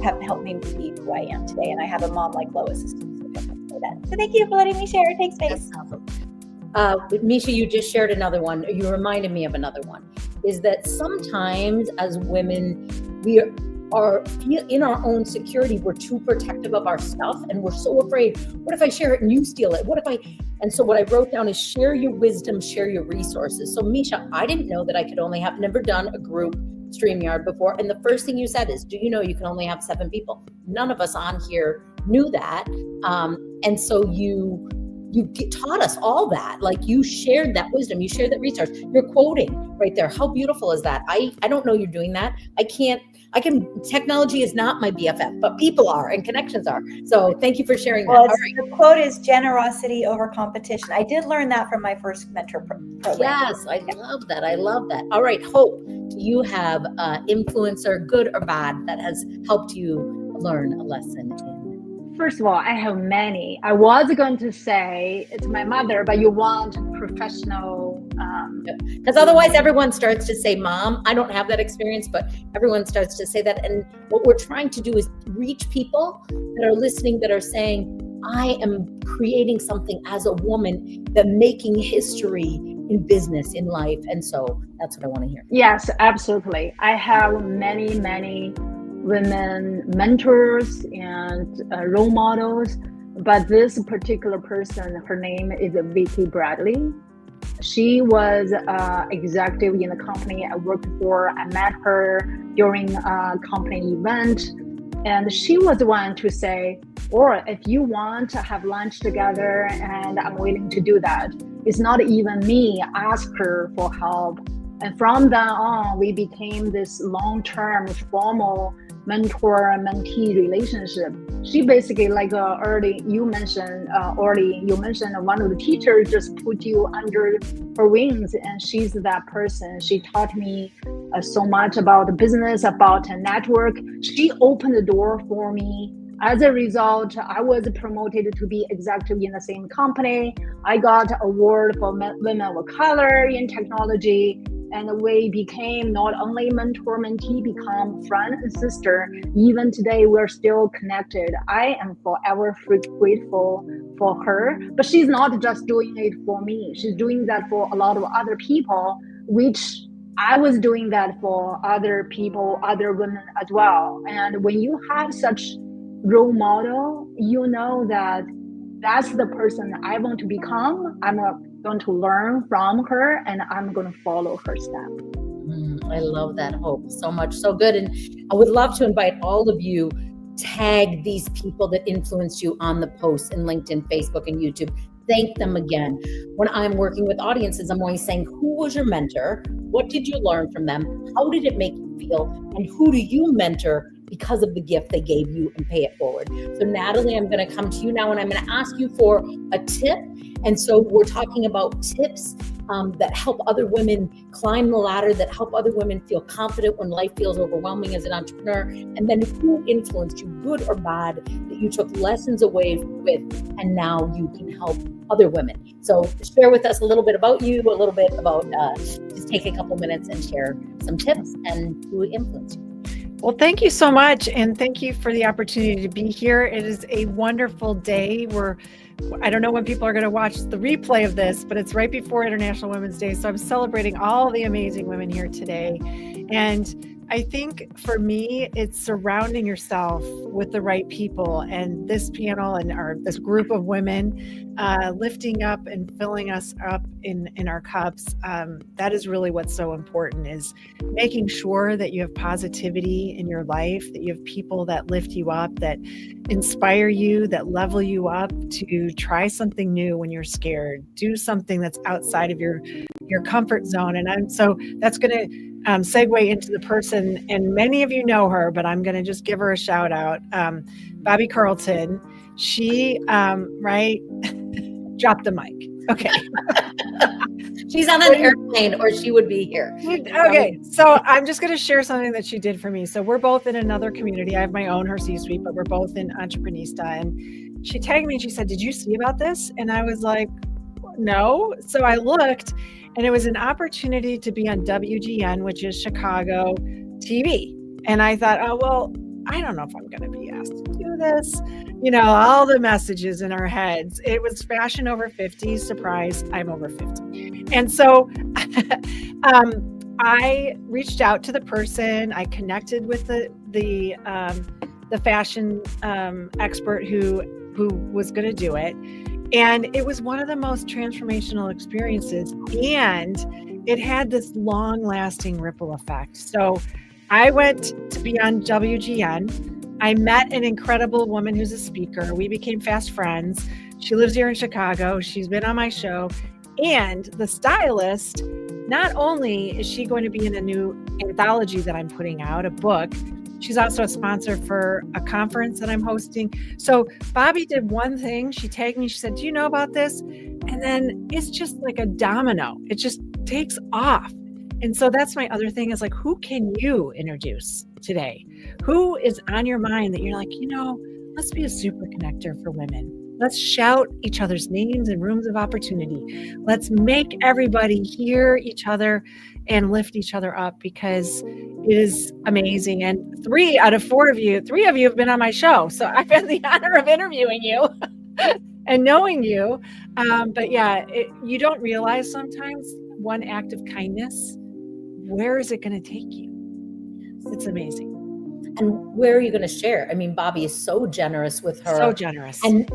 have helped me be who I am today. And I have a mom like Lois who's that. So thank you for letting me share. Take space. Misha, you just shared another one. You reminded me of another one. Is that sometimes as women, we are in our own security, we're too protective of our stuff, and we're so afraid. What if I share it and you steal it? And so what I wrote down is share your wisdom, share your resources. So Misha, I didn't know that I could only have never done a group StreamYard before. And the first thing you said is, do you know you can only have 7 people? None of us on here knew that. And so you taught us all that. Like, you shared that wisdom, you shared that resource. You're quoting right there. How beautiful is that? I don't know you're doing that. Technology is not my BFF, but people are and connections are. So thank you for sharing that. Well, the quote is generosity over competition. I did learn that from my first mentor program. Yes, I love that. I love that. All right, Hope, do you have influencer, good or bad, that has helped you learn a lesson in? First of all, I have many. I was going to say it's my mother, but you want professional. Because otherwise everyone starts to say mom. I don't have that experience, but everyone starts to say that. And what we're trying to do is reach people that are listening, that are saying, I am creating something as a woman, that making history in business, in life. And so that's what I want to hear. Yes, absolutely. I have many women mentors and role models, but this particular person, her name is Vicky Bradley. She was executive in the company I worked for. I met her during a company event, and she was the one to say, or if you want to have lunch together, and I'm willing to do that. It's not even me, ask her for help. And from then on, we became this long-term formal mentor-mentee relationship. She basically, like Orly, you mentioned one of the teachers just put you under her wings, and she's that person. She taught me so much about the business, about a network. She opened the door for me. As a result, I was promoted to be executive in the same company. I got an award for women of color in technology. And we became not only mentor, mentee, become friend and sister. Even today, we're still connected. I am forever grateful for her, but she's not just doing it for me. She's doing that for a lot of other people, which I was doing that for other people, other women as well. And when you have such role model, you know that that's the person I want to become. I'm going to learn from her, and I'm going to follow her step. I love that, Hope, so much. So good. And I would love to invite all of you, tag these people that influenced you on the posts in LinkedIn, Facebook, and YouTube. Thank them again. When I'm working with audiences, I'm always saying, who was your mentor? What did you learn from them? How did it make feel, and who do you mentor because of the gift they gave you, and pay it forward. So Natalie, I'm going to come to you now, and I'm going to ask you for a tip. And so we're talking about tips that help other women climb the ladder, that help other women feel confident when life feels overwhelming as an entrepreneur. And then who influenced you, good or bad, that you took lessons away with, and now you can help other women. So share with us a little bit about you, a little bit about, just take a couple minutes and share some tips and who influenced you. Well, thank you so much. And thank you for the opportunity to be here. It is a wonderful day. I don't know when people are going to watch the replay of this, but it's right before International Women's Day. So I'm celebrating all the amazing women here today. And I think for me, it's surrounding yourself with the right people, and this panel and this group of women lifting up and filling us up in our cups. That is really what's so important, is making sure that you have positivity in your life, that you have people that lift you up, that inspire you, that level you up to try something new when you're scared, do something that's outside of your comfort zone. And so that's going to segue into the person, and many of you know her, but I'm going to just give her a shout out. Bobby Carlton, she, right, dropped the mic. Okay. She's on an airplane, or she would be here. Okay, so I'm just going to share something that she did for me. So we're both in another community. I have my own, her C-suite, but we're both in Entreprenista. And she tagged me and she said, "Did you see about this?" And I was like, no. So I looked, and it was an opportunity to be on WGN, which is Chicago TV. And I thought, oh, well, I don't know if I'm going to be asked to do this. You know, all the messages in our heads. It was fashion over 50. Surprise, I'm over 50. And so I reached out to the person. I connected with the fashion expert who was going to do it. And it was one of the most transformational experiences. And it had this long-lasting ripple effect. So I went to be on WGN. I met an incredible woman who's a speaker. We became fast friends. She lives here in Chicago. She's been on my show. And the stylist, not only is she going to be in a new anthology that I'm putting out, a book, she's also a sponsor for a conference that I'm hosting. So Bobby did one thing. She tagged me. She said, "Do you know about this?" And then it's just like a domino. It just takes off. And so that's my other thing, is like, who can you introduce today? Who is on your mind that you're like, let's be a super connector for women. Let's shout each other's names in rooms of opportunity. Let's make everybody hear each other and lift each other up, because it is amazing. And 3 out of 4 of you have been on my show. So I've had the honor of interviewing you and knowing you. But yeah, you don't realize sometimes one act of kindness, where is it going to take you? It's amazing. And where are you going to share? I mean, Bobby is so generous with her. So generous. And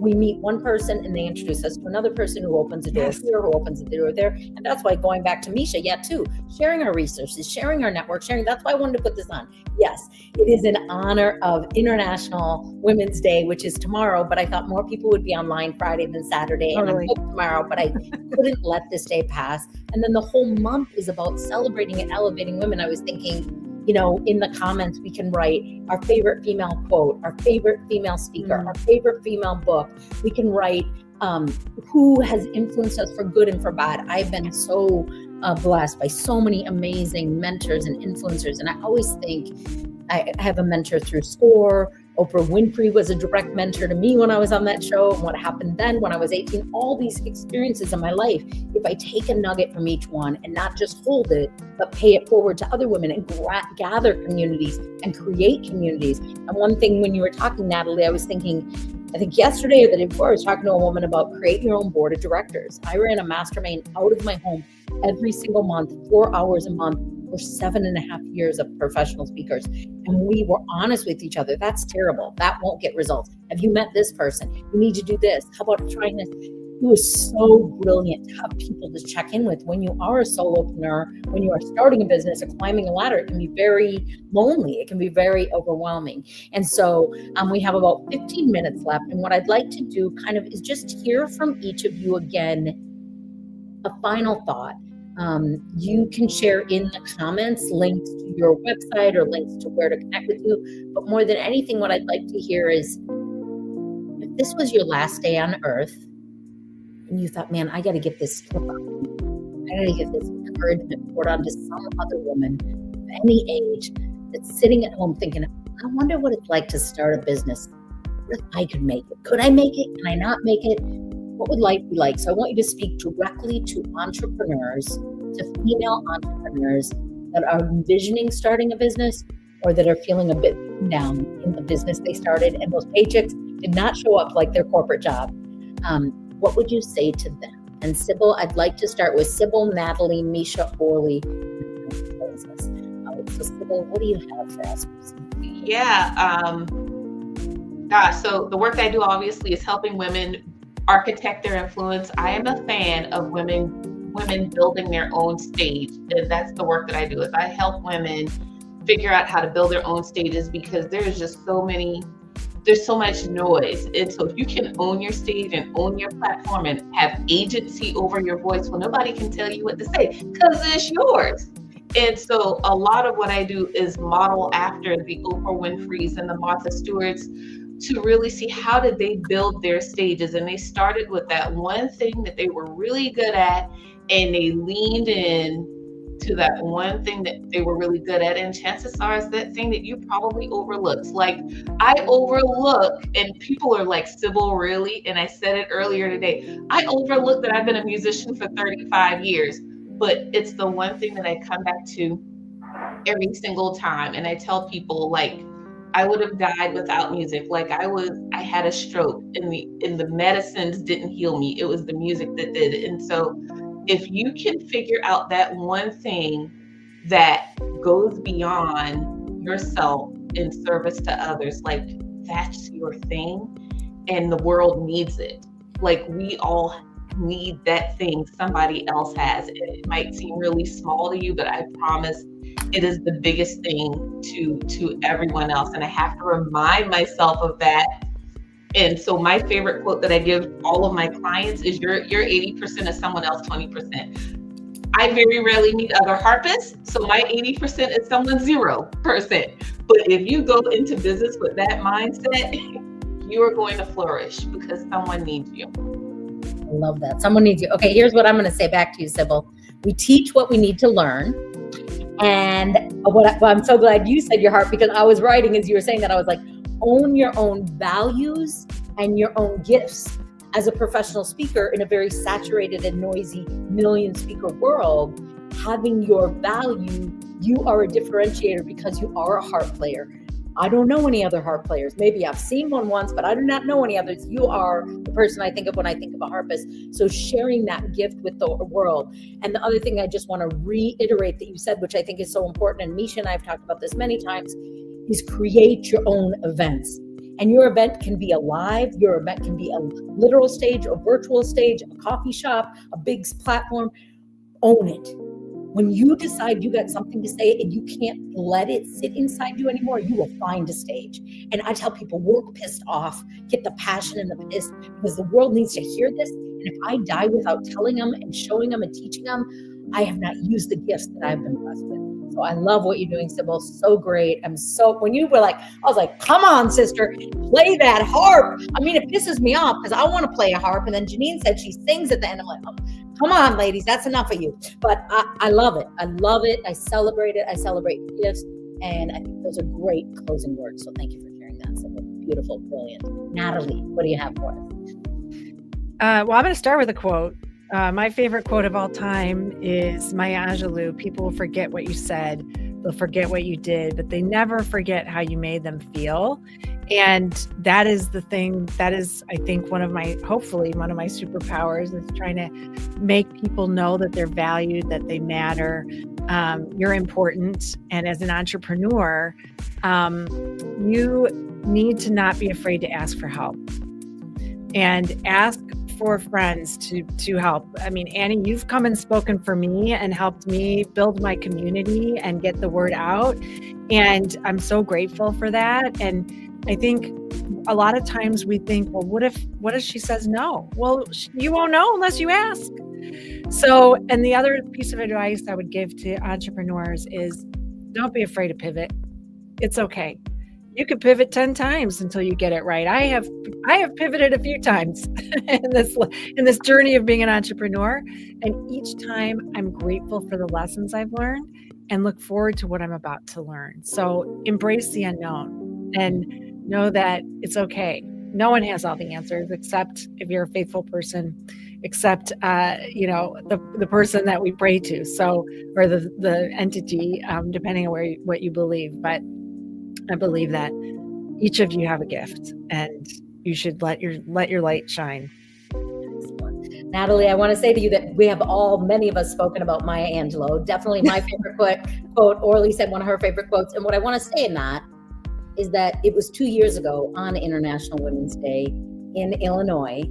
we meet one person and they introduce us to another person who opens a door here, who opens a door there. And that's why, going back to Misha, too, sharing our resources, sharing our network, that's why I wanted to put this on. Yes, it is in honor of International Women's Day, which is tomorrow, but I thought more people would be online Friday than Saturday. Totally. And I hope tomorrow, but I couldn't let this day pass. And then the whole month is about celebrating and elevating women. I was thinking, in the comments, we can write our favorite female quote, our favorite female speaker, our favorite female book. We can write who has influenced us for good and for bad. I've been so blessed by so many amazing mentors and influencers. And I always think I have a mentor through SCORE. Oprah Winfrey was a direct mentor to me when I was on that show, and what happened then when I was 18, all these experiences in my life, if I take a nugget from each one and not just hold it, but pay it forward to other women and gather communities and create communities. And one thing, when you were talking, Natalie, I was thinking, I think yesterday or the day before, I was talking to a woman about create your own board of directors. I ran a mastermind out of my home every single month, 4 hours a month, for 7.5 years of professional speakers. And we were honest with each other. That's terrible. That won't get results. Have you met this person? You need to do this. How about trying this? It was so brilliant to have people to check in with. When you are a solopreneur, when you are starting a business or climbing a ladder, it can be very lonely. It can be very overwhelming. And so we have about 15 minutes left. And what I'd like to do is just hear from each of you again, a final thought. You can share in the comments links to your website or links to where to connect with you. But more than anything, what I'd like to hear is, if this was your last day on earth and you thought, man, I got to get this slip out. I got to get this encouragement poured onto some other woman of any age that's sitting at home thinking, I wonder what it's like to start a business. What if I could make it? Could I make it? Can I not make it? What would life be like? So I want you to speak directly to entrepreneurs, to female entrepreneurs that are envisioning starting a business or that are feeling a bit down in the business they started and those paychecks did not show up like their corporate job. What would you say to them? And Sybil, I'd like to start with Sybil, Natalie, Misha, Orly. So Sybil, what do you have for us? Yeah. Gosh, so the work I do obviously is helping women architect their influence. I am a fan of women building their own stage. And that's the work that I do, is I help women figure out how to build their own stages, because there's just there's so much noise. And so if you can own your stage and own your platform and have agency over your voice, well, nobody can tell you what to say because it's yours. And so a lot of what I do is model after the Oprah Winfreys and the Martha Stewarts to really see how did they build their stages. And they started with that one thing that they were really good at, and they leaned in to that one thing that they were really good at. And chances are it's that thing that you probably overlooked. Like I overlook, and people are like, Sybil, really? And I said it earlier today. I overlook that I've been a musician for 35 years, but it's the one thing that I come back to every single time. And I tell people, like, I would have died without music. Like I had a stroke and the medicines didn't heal me. It was the music that did. And so if you can figure out that one thing that goes beyond yourself in service to others, like that's your thing, and the world needs it. Like we all need that thing somebody else has. It might seem really small to you, but I promise it is the biggest thing to everyone else. And I have to remind myself of that. And so my favorite quote that I give all of my clients is you're 80% of someone else 20%. I very rarely meet other harpists, so my 80% is someone's 0%. But if you go into business with that mindset, you are going to flourish because someone needs you. I love that. Someone needs you. Okay, here's what I'm going to say back to you, Sybil. We teach what we need to learn. And I'm so glad you said your heart, because I was writing as you were saying that. I was like, own your own values and your own gifts. As a professional speaker in a very saturated and noisy million speaker world, having your value, you are a differentiator because you are a harp player. I don't know any other harp players. Maybe I've seen one once, but I do not know any others. You are the person I think of when I think of a harpist. So sharing that gift with the world. And the other thing I just want to reiterate that you said, which I think is so important, and Misha and I have talked about this many times, is create your own events. And your event can be a live, your event can be a literal stage, a virtual stage, a coffee shop, a big platform. Own it. When you decide you got something to say and you can't let it sit inside you anymore, you will find a stage. And I tell people, work pissed off, get the passion and the piss, because the world needs to hear this. And if I die without telling them and showing them and teaching them, I have not used the gifts that I've been blessed with. So I love what you're doing, Sybil. So great. When you were like, I was like, come on, sister, play that harp. I mean, it pisses me off because I want to play a harp. And then Genein said she sings at the end. I'm like, oh, come on, ladies, that's enough of you. But I love it. I love it. I celebrate it. I celebrate your gifts. And I think those are great closing words. So thank you for sharing that, Sybil. Beautiful, brilliant. Natalie, what do you have for us? Well, I'm going to start with a quote. My favorite quote of all time is Maya Angelou. People will forget what you said, they'll forget what you did, but they never forget how you made them feel. And that is the thing, that is, I think, hopefully one of my superpowers, is trying to make people know that they're valued, that they matter, you're important. And as an entrepreneur, you need to not be afraid to ask for help and ask for friends to help. I mean, Annie, you've come and spoken for me and helped me build my community and get the word out. And I'm so grateful for that. And I think a lot of times we think, well, what if she says no? Well, you won't know unless you ask. So, and the other piece of advice I would give to entrepreneurs is don't be afraid to pivot. It's okay. You can pivot 10 times until you get it right. I have pivoted a few times in this journey of being an entrepreneur. And each time I'm grateful for the lessons I've learned and look forward to what I'm about to learn. So embrace the unknown and know that it's okay. No one has all the answers except if you're a faithful person, except the person that we pray to. So, or the entity, depending on what you believe. But I believe that each of you have a gift, and you should let your light shine. Natalie, I want to say to you that many of us spoken about Maya Angelou. Definitely my favorite quote. Orly said one of her favorite quotes. And what I want to say in that is that it was 2 years ago on International Women's Day in Illinois,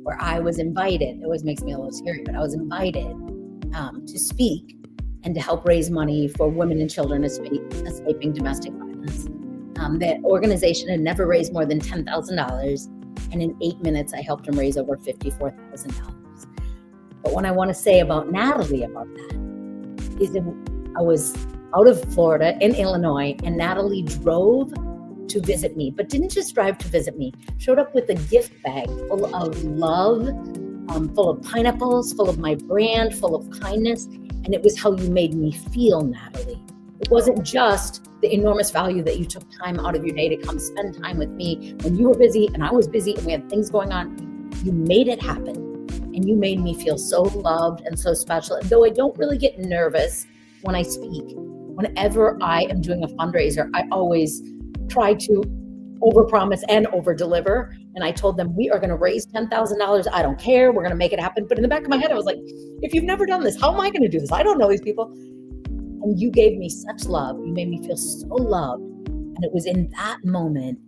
where I was invited. It always makes me a little scary, but I was invited to speak and to help raise money for women and children escaping domestic violence. That organization had never raised more than $10,000. And in 8 minutes, I helped them raise over $54,000. But what I want to say about Natalie about that is that I was out of Florida in Illinois, and Natalie drove to visit me, but didn't just drive to visit me, showed up with a gift bag full of love, full of pineapples, full of my brand, full of kindness. And it was how you made me feel, Natalie. It wasn't just the enormous value that you took time out of your day to come spend time with me when you were busy and I was busy and we had things going on. You made it happen, and you made me feel so loved and so special. And though I don't really get nervous when I speak, whenever I am doing a fundraiser, I always try to overpromise and overdeliver. And I told them, we are going to raise $10,000. I don't care. We're going to make it happen. But in the back of my head, I was like, if you've never done this, how am I going to do this? I don't know these people. And you gave me such love. You made me feel so loved. And it was in that moment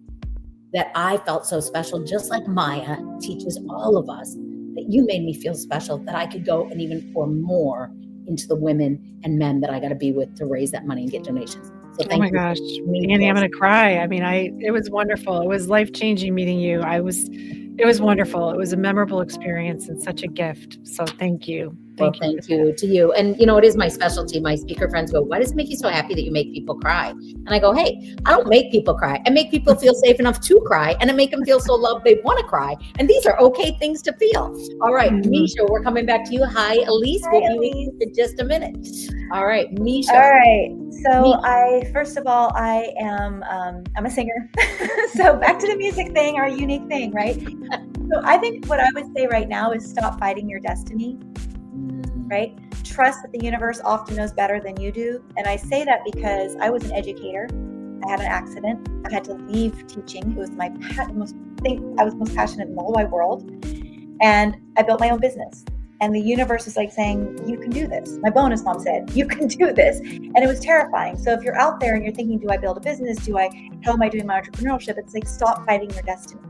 that I felt so special, just like Maya teaches all of us, that you made me feel special, that I could go and even pour more into the women and men that I got to be with to raise that money and get donations. So thank you. Oh my gosh, Annie, I'm going to cry. I mean, it was wonderful. It was life-changing meeting you. It was wonderful. It was a memorable experience and such a gift. So thank you. Thank you to you. And it is my specialty. My speaker friends go, why does it make you so happy that you make people cry? And I go, hey, I don't make people cry. I make people feel safe enough to cry, and I make them feel so loved they want to cry. And these are okay things to feel. All right, Misha, we're coming back to you. Hi, Elise. We'll be with you in just a minute. All right, Misha. All right. So I am I'm a singer. So back to the music thing, our unique thing, right? So I think what I would say right now is stop fighting your destiny. Right? Trust that the universe often knows better than you do. And I say that because I was an educator. I had an accident. I had to leave teaching. It was I was most passionate in the whole wide world. And I built my own business. And the universe is like saying, you can do this. My bonus mom said, you can do this. And it was terrifying. So if you're out there and you're thinking, do I build a business? How am I doing my entrepreneurship? It's like, stop fighting your destiny.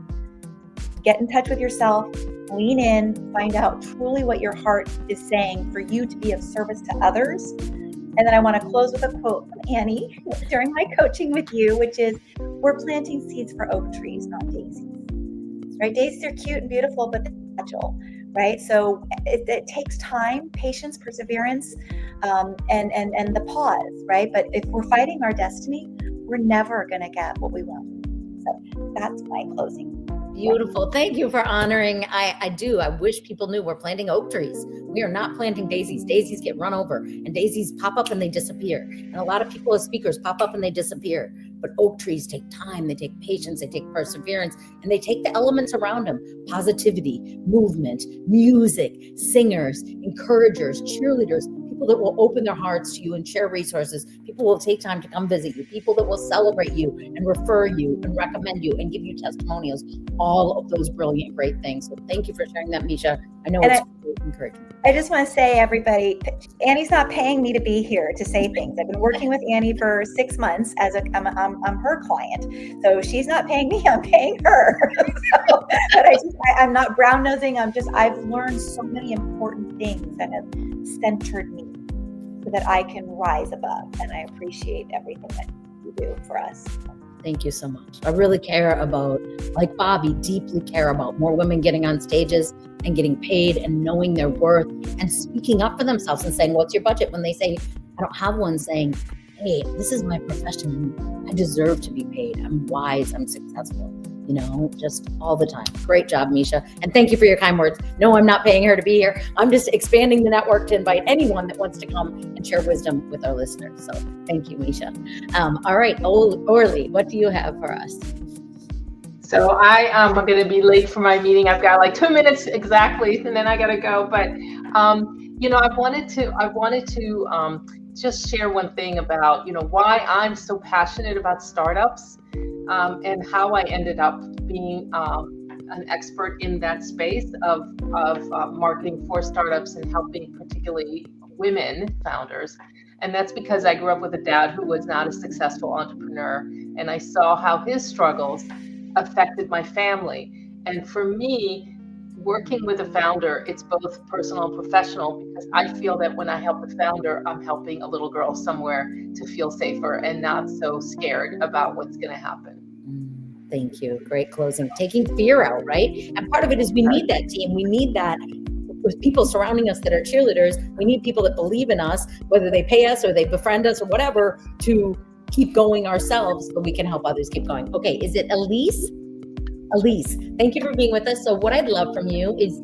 Get in touch with yourself. Lean in, find out truly what your heart is saying for you to be of service to others. And then I want to close with a quote from Annie during my coaching with you, which is, we're planting seeds for oak trees, not daisies. Right? Daisies are cute and beautiful, but they're fragile, right? So it takes time, patience, perseverance, and the pause, right? But if we're fighting our destiny, we're never going to get what we want. So that's my closing. Beautiful. Thank you for honoring. I wish people knew we're planting oak trees. We are not planting daisies. Daisies get run over, and daisies pop up and they disappear. And a lot of people as speakers pop up and they disappear. But oak trees take time, they take patience, they take perseverance, and they take the elements around them: positivity, movement, music, singers, encouragers, cheerleaders, people that will open their hearts to you and share resources. People will take time to come visit you. People that will celebrate you and refer you and recommend you and give you testimonials. All of those brilliant, great things. So thank you for sharing that, Misha. I know it's really encouraging. I just want to say, everybody, Annie's not paying me to be here to say things. I've been working with Annie for 6 months I'm her client. So she's not paying me, I'm paying her. But I'm not brown nosing. I've learned so many important things that have centered me so that I can rise above. And I appreciate everything that you do for us. Thank you so much. I really care about, like Bobby, deeply care about more women getting on stages and getting paid and knowing their worth and speaking up for themselves and saying, what's your budget? When they say, I don't have one, saying, hey, this is my profession. I deserve to be paid. I'm wise. I'm successful. Just all the time. Great job, Misha. And thank you for your kind words. No, I'm not paying her to be here. I'm just expanding the network to invite anyone that wants to come and share wisdom with our listeners. So thank you, Misha. All right, Orly, what do you have for us? So I am going to be late for my meeting. I've got like 2 minutes exactly, and then I got to go. But I wanted to just share one thing about why I'm so passionate about startups, and how I ended up being an expert in that space of marketing for startups and helping particularly women founders. And that's because I grew up with a dad who was not a successful entrepreneur, and I saw how his struggles affected my family. And for me, working with a founder, it's both personal and professional, because I feel that when I help a founder, I'm helping a little girl somewhere to feel safer and not so scared about what's going to happen. Thank you. Great closing. Taking fear out, right? And part of it is we need that team. We need that with people surrounding us that are cheerleaders. We need people that believe in us, whether they pay us or they befriend us or whatever, to keep going ourselves so we can help others keep going. Okay, is it Elise? Elise, thank you for being with us. So what I'd love from you is,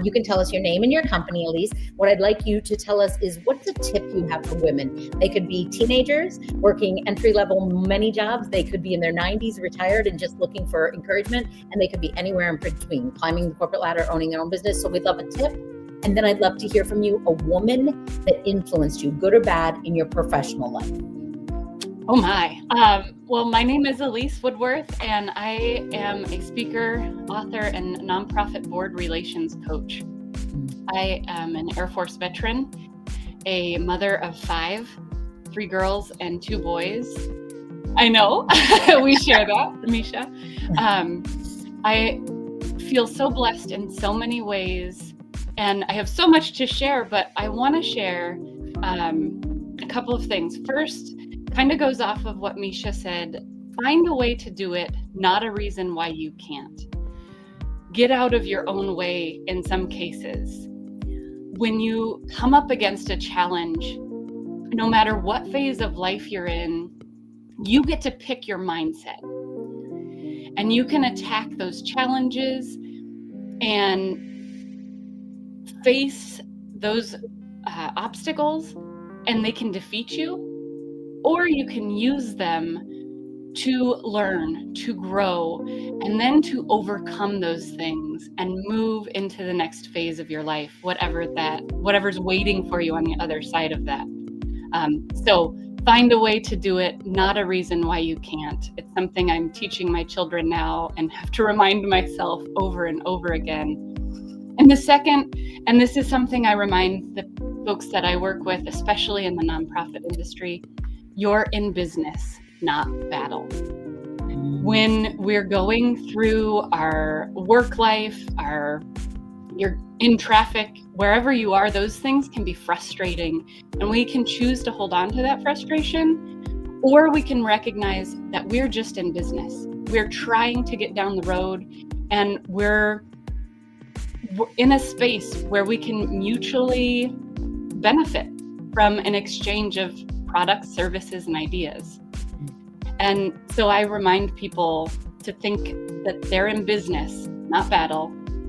you can tell us your name and your company, Elise. What I'd like you to tell us is, what's a tip you have for women? They could be teenagers working entry-level many jobs. They could be in their 90s, retired and just looking for encouragement. And they could be anywhere in between, climbing the corporate ladder, owning their own business. So we'd love a tip. And then I'd love to hear from you, a woman that influenced you, good or bad, in your professional life. Oh my. Well, my name is Elise Woodworth, and I am a speaker, author, and nonprofit board relations coach. I am an Air Force veteran, a mother of 5, 3 girls and 2 boys. I know, we share that, Misha. I feel so blessed in so many ways, and I have so much to share, but I want to share a couple of things. First, kind of goes off of what Misha said. Find a way to do it, not a reason why you can't. Get out of your own way in some cases. When you come up against a challenge, no matter what phase of life you're in, you get to pick your mindset. And you can attack those challenges and face those obstacles, and they can defeat you. Or you can use them to learn, to grow, and then to overcome those things and move into the next phase of your life, whatever's waiting for you on the other side of that. So find a way to do it, not a reason why you can't. It's something I'm teaching my children now and have to remind myself over and over again. And the second, and this is something I remind the folks that I work with, especially in the nonprofit industry, you're in business, not battle. When we're going through our work life, you're in traffic, wherever you are, those things can be frustrating. And we can choose to hold on to that frustration, or we can recognize that we're just in business. We're trying to get down the road, and we're in a space where we can mutually benefit from an exchange of products, services, and ideas. And so I remind people to think that they're in business, not battle,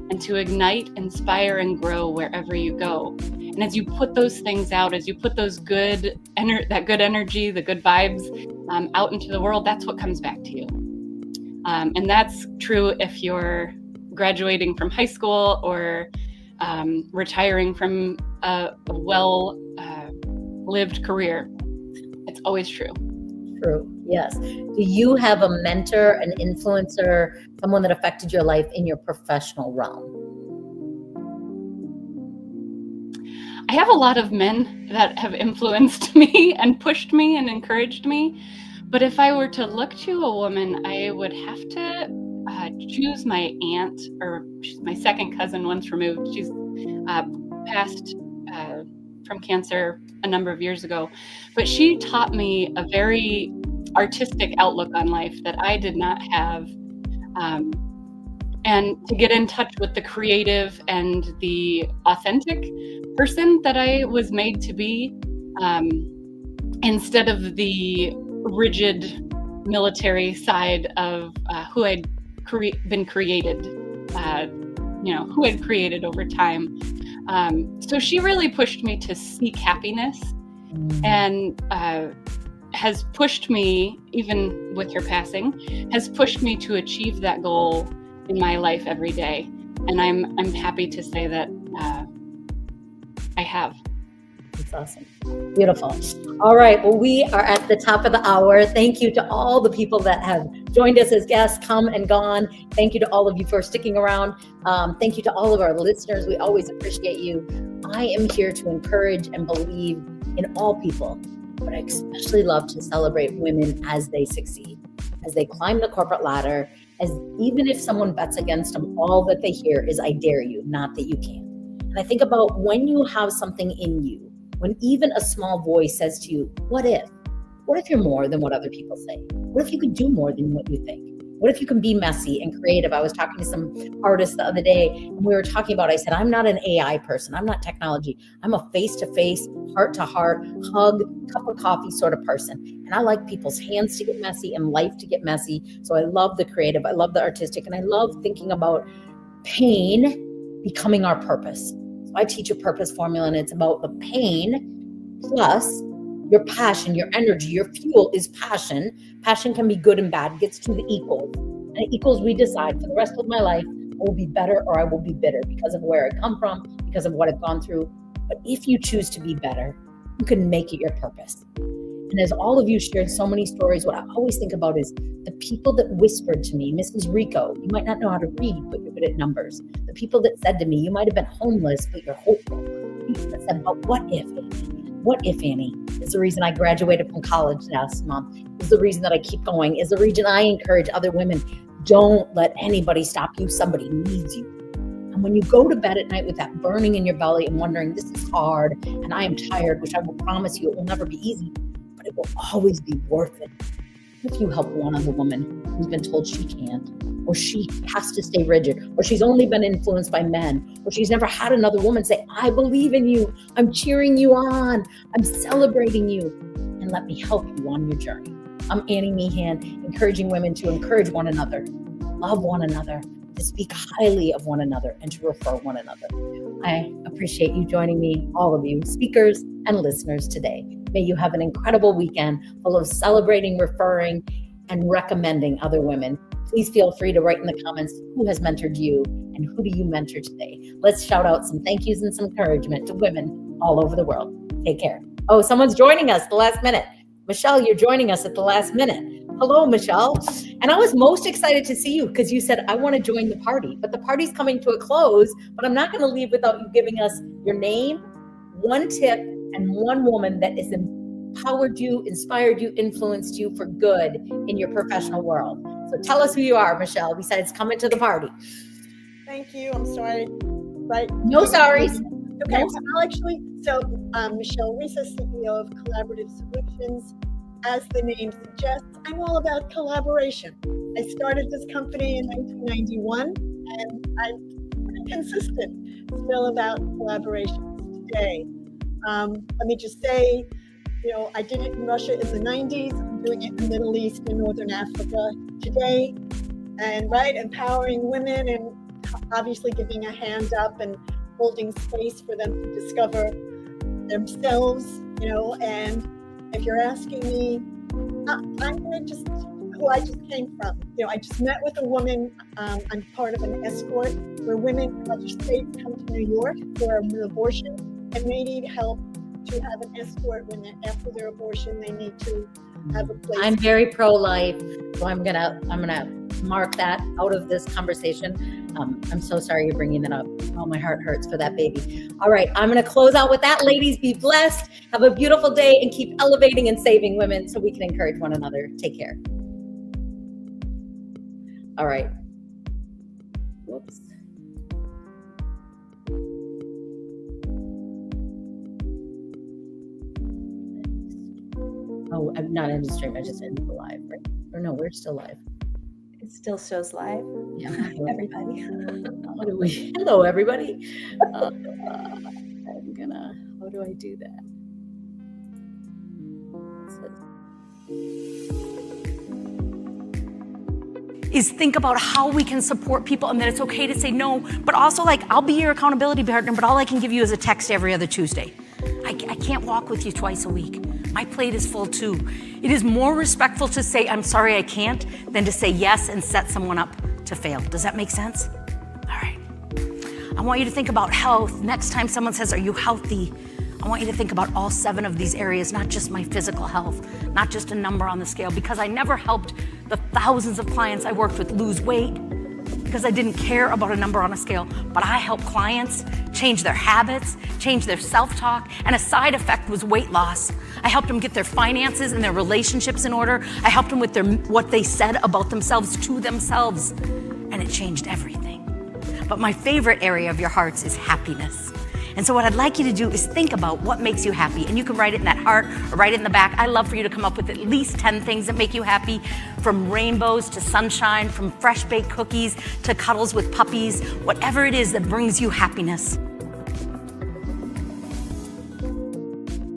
and to ignite, inspire, and grow wherever you go. And as you put those things out, as you put those that good energy, the good vibes out into the world, that's what comes back to you. And that's true if you're graduating from high school or retiring from a well-lived career. It's always true. True. Yes. Do you have a mentor, an influencer, someone that affected your life in your professional realm? I have a lot of men that have influenced me and pushed me and encouraged me. But if I were to look to a woman, I would have to choose my aunt, or she's my second cousin once removed. She's passed from cancer a number of years ago, but she taught me a very artistic outlook on life that I did not have, and to get in touch with the creative and the authentic person that I was made to be, instead of the rigid military side of who I'd been created, who I'd created over time. So she really pushed me to seek happiness, and has pushed me, even with her passing, has pushed me to achieve that goal in my life every day. And I'm happy to say that I have. That's awesome. Beautiful. All right. Well, we are at the top of the hour. Thank you to all the people that have joined us as guests, come and gone. Thank you to all of you for sticking around. Thank you to all of our listeners. We always appreciate you. I am here to encourage and believe in all people, but I especially love to celebrate women as they succeed, as they climb the corporate ladder, as even if someone bets against them, all that they hear is, I dare you, not that you can't. And I think about when you have something in you, when even a small voice says to you, what if? What if you're more than what other people say? What if you could do more than what you think? What if you can be messy and creative? I was talking to some artists the other day, and we were talking about, I said, I'm not an AI person. I'm not technology. I'm a face-to-face, heart-to-heart, hug, cup of coffee sort of person. And I like people's hands to get messy and life to get messy. So I love the creative. I love the artistic. And I love thinking about pain becoming our purpose. So I teach a purpose formula, and it's about the pain plus your passion, your energy, your fuel is passion. Passion can be good and bad, gets to the equals. And it equals we decide for the rest of my life, I will be better or I will be bitter because of where I come from, because of what I've gone through. But if you choose to be better, you can make it your purpose. And as all of you shared so many stories, what I always think about is the people that whispered to me, Mrs. Rico, you might not know how to read, but you're good at numbers. The people that said to me, you might have been homeless, but you're hopeful. People that said, but what if, Annie? What if, Annie? Is the reason I graduated from college last month. Is the reason that I keep going. Is the reason I encourage other women. Don't let anybody stop you. Somebody needs you. And when you go to bed at night with that burning in your belly and wondering, this is hard and I am tired, which I will promise you it will never be easy, but it will always be worth it. If you help one other woman who's been told she can't, or she has to stay rigid, or she's only been influenced by men, or she's never had another woman say, I believe in you, I'm cheering you on, I'm celebrating you, and let me help you on your journey. I'm Annie Meehan, encouraging women to encourage one another, love one another, to speak highly of one another, and to refer one another. I appreciate you joining me, all of you, speakers and listeners today. May you have an incredible weekend full of celebrating, referring, and recommending other women. Please feel free to write in the comments who has mentored you and who do you mentor today. Let's shout out some thank yous and some encouragement to women all over the world. Take care. Oh, someone's joining us at the last minute. Michelle, you're joining us at the last minute. Hello, Michelle. And I was most excited to see you because you said, I want to join the party, but the party's coming to a close, but I'm not going to leave without you giving us your name, one tip, and one woman that has empowered you, inspired you, influenced you for good in your professional world. So tell us who you are, Michelle, besides coming to the party. Thank you. I'm sorry. Right. No sorries. Okay. No. Well, actually, Michelle Risa, CEO of Collaborative Solutions. As the name suggests, I'm all about collaboration. I started this company in 1991, and I'm pretty consistent still about collaborations today. Let me just say, I did it in Russia in the 90s. I'm doing it in the Middle East and Northern Africa today. And empowering women and obviously giving a hand up and holding space for them to discover themselves, and if you're asking me, I'm going to just who I just came from. I just met with a woman. I'm part of an escort where women from other states come to New York for an abortion, and they need help to have an escort when after their abortion they need to have a place. I'm very pro-life, so I'm gonna mark that out of this conversation. I'm so sorry you're bringing that up. Oh, my heart hurts for that baby. All right, I'm gonna close out with that. Ladies, be blessed. Have a beautiful day and keep elevating and saving women so we can encourage one another. Take care. All right. Whoops. Oh, I'm not in the stream. I just ended the live, right? Or no, we're still live. It still shows live. Yeah. Everybody. Hello, everybody. How do I do that? Is think about how we can support people and that it's okay to say no, but also like, I'll be your accountability partner, but all I can give you is a text every other Tuesday. I can't walk with you twice a week. My plate is full too. It is more respectful to say, I'm sorry I can't, than to say yes and set someone up to fail. Does that make sense? All right. I want you to think about health. Next time someone says, are you healthy? I want you to think about all 7 of these areas, not just my physical health, not just a number on the scale, because I never helped the thousands of clients I worked with lose weight because I didn't care about a number on a scale, but I helped clients change their habits, change their self-talk, and a side effect was weight loss. I helped them get their finances and their relationships in order. I helped them with what they said about themselves to themselves, and it changed everything. But my favorite area of your hearts is happiness. And so what I'd like you to do is think about what makes you happy. And you can write it in that heart or write it in the back. I love for you to come up with at least 10 things that make you happy, from rainbows to sunshine, from fresh baked cookies to cuddles with puppies, whatever it is that brings you happiness.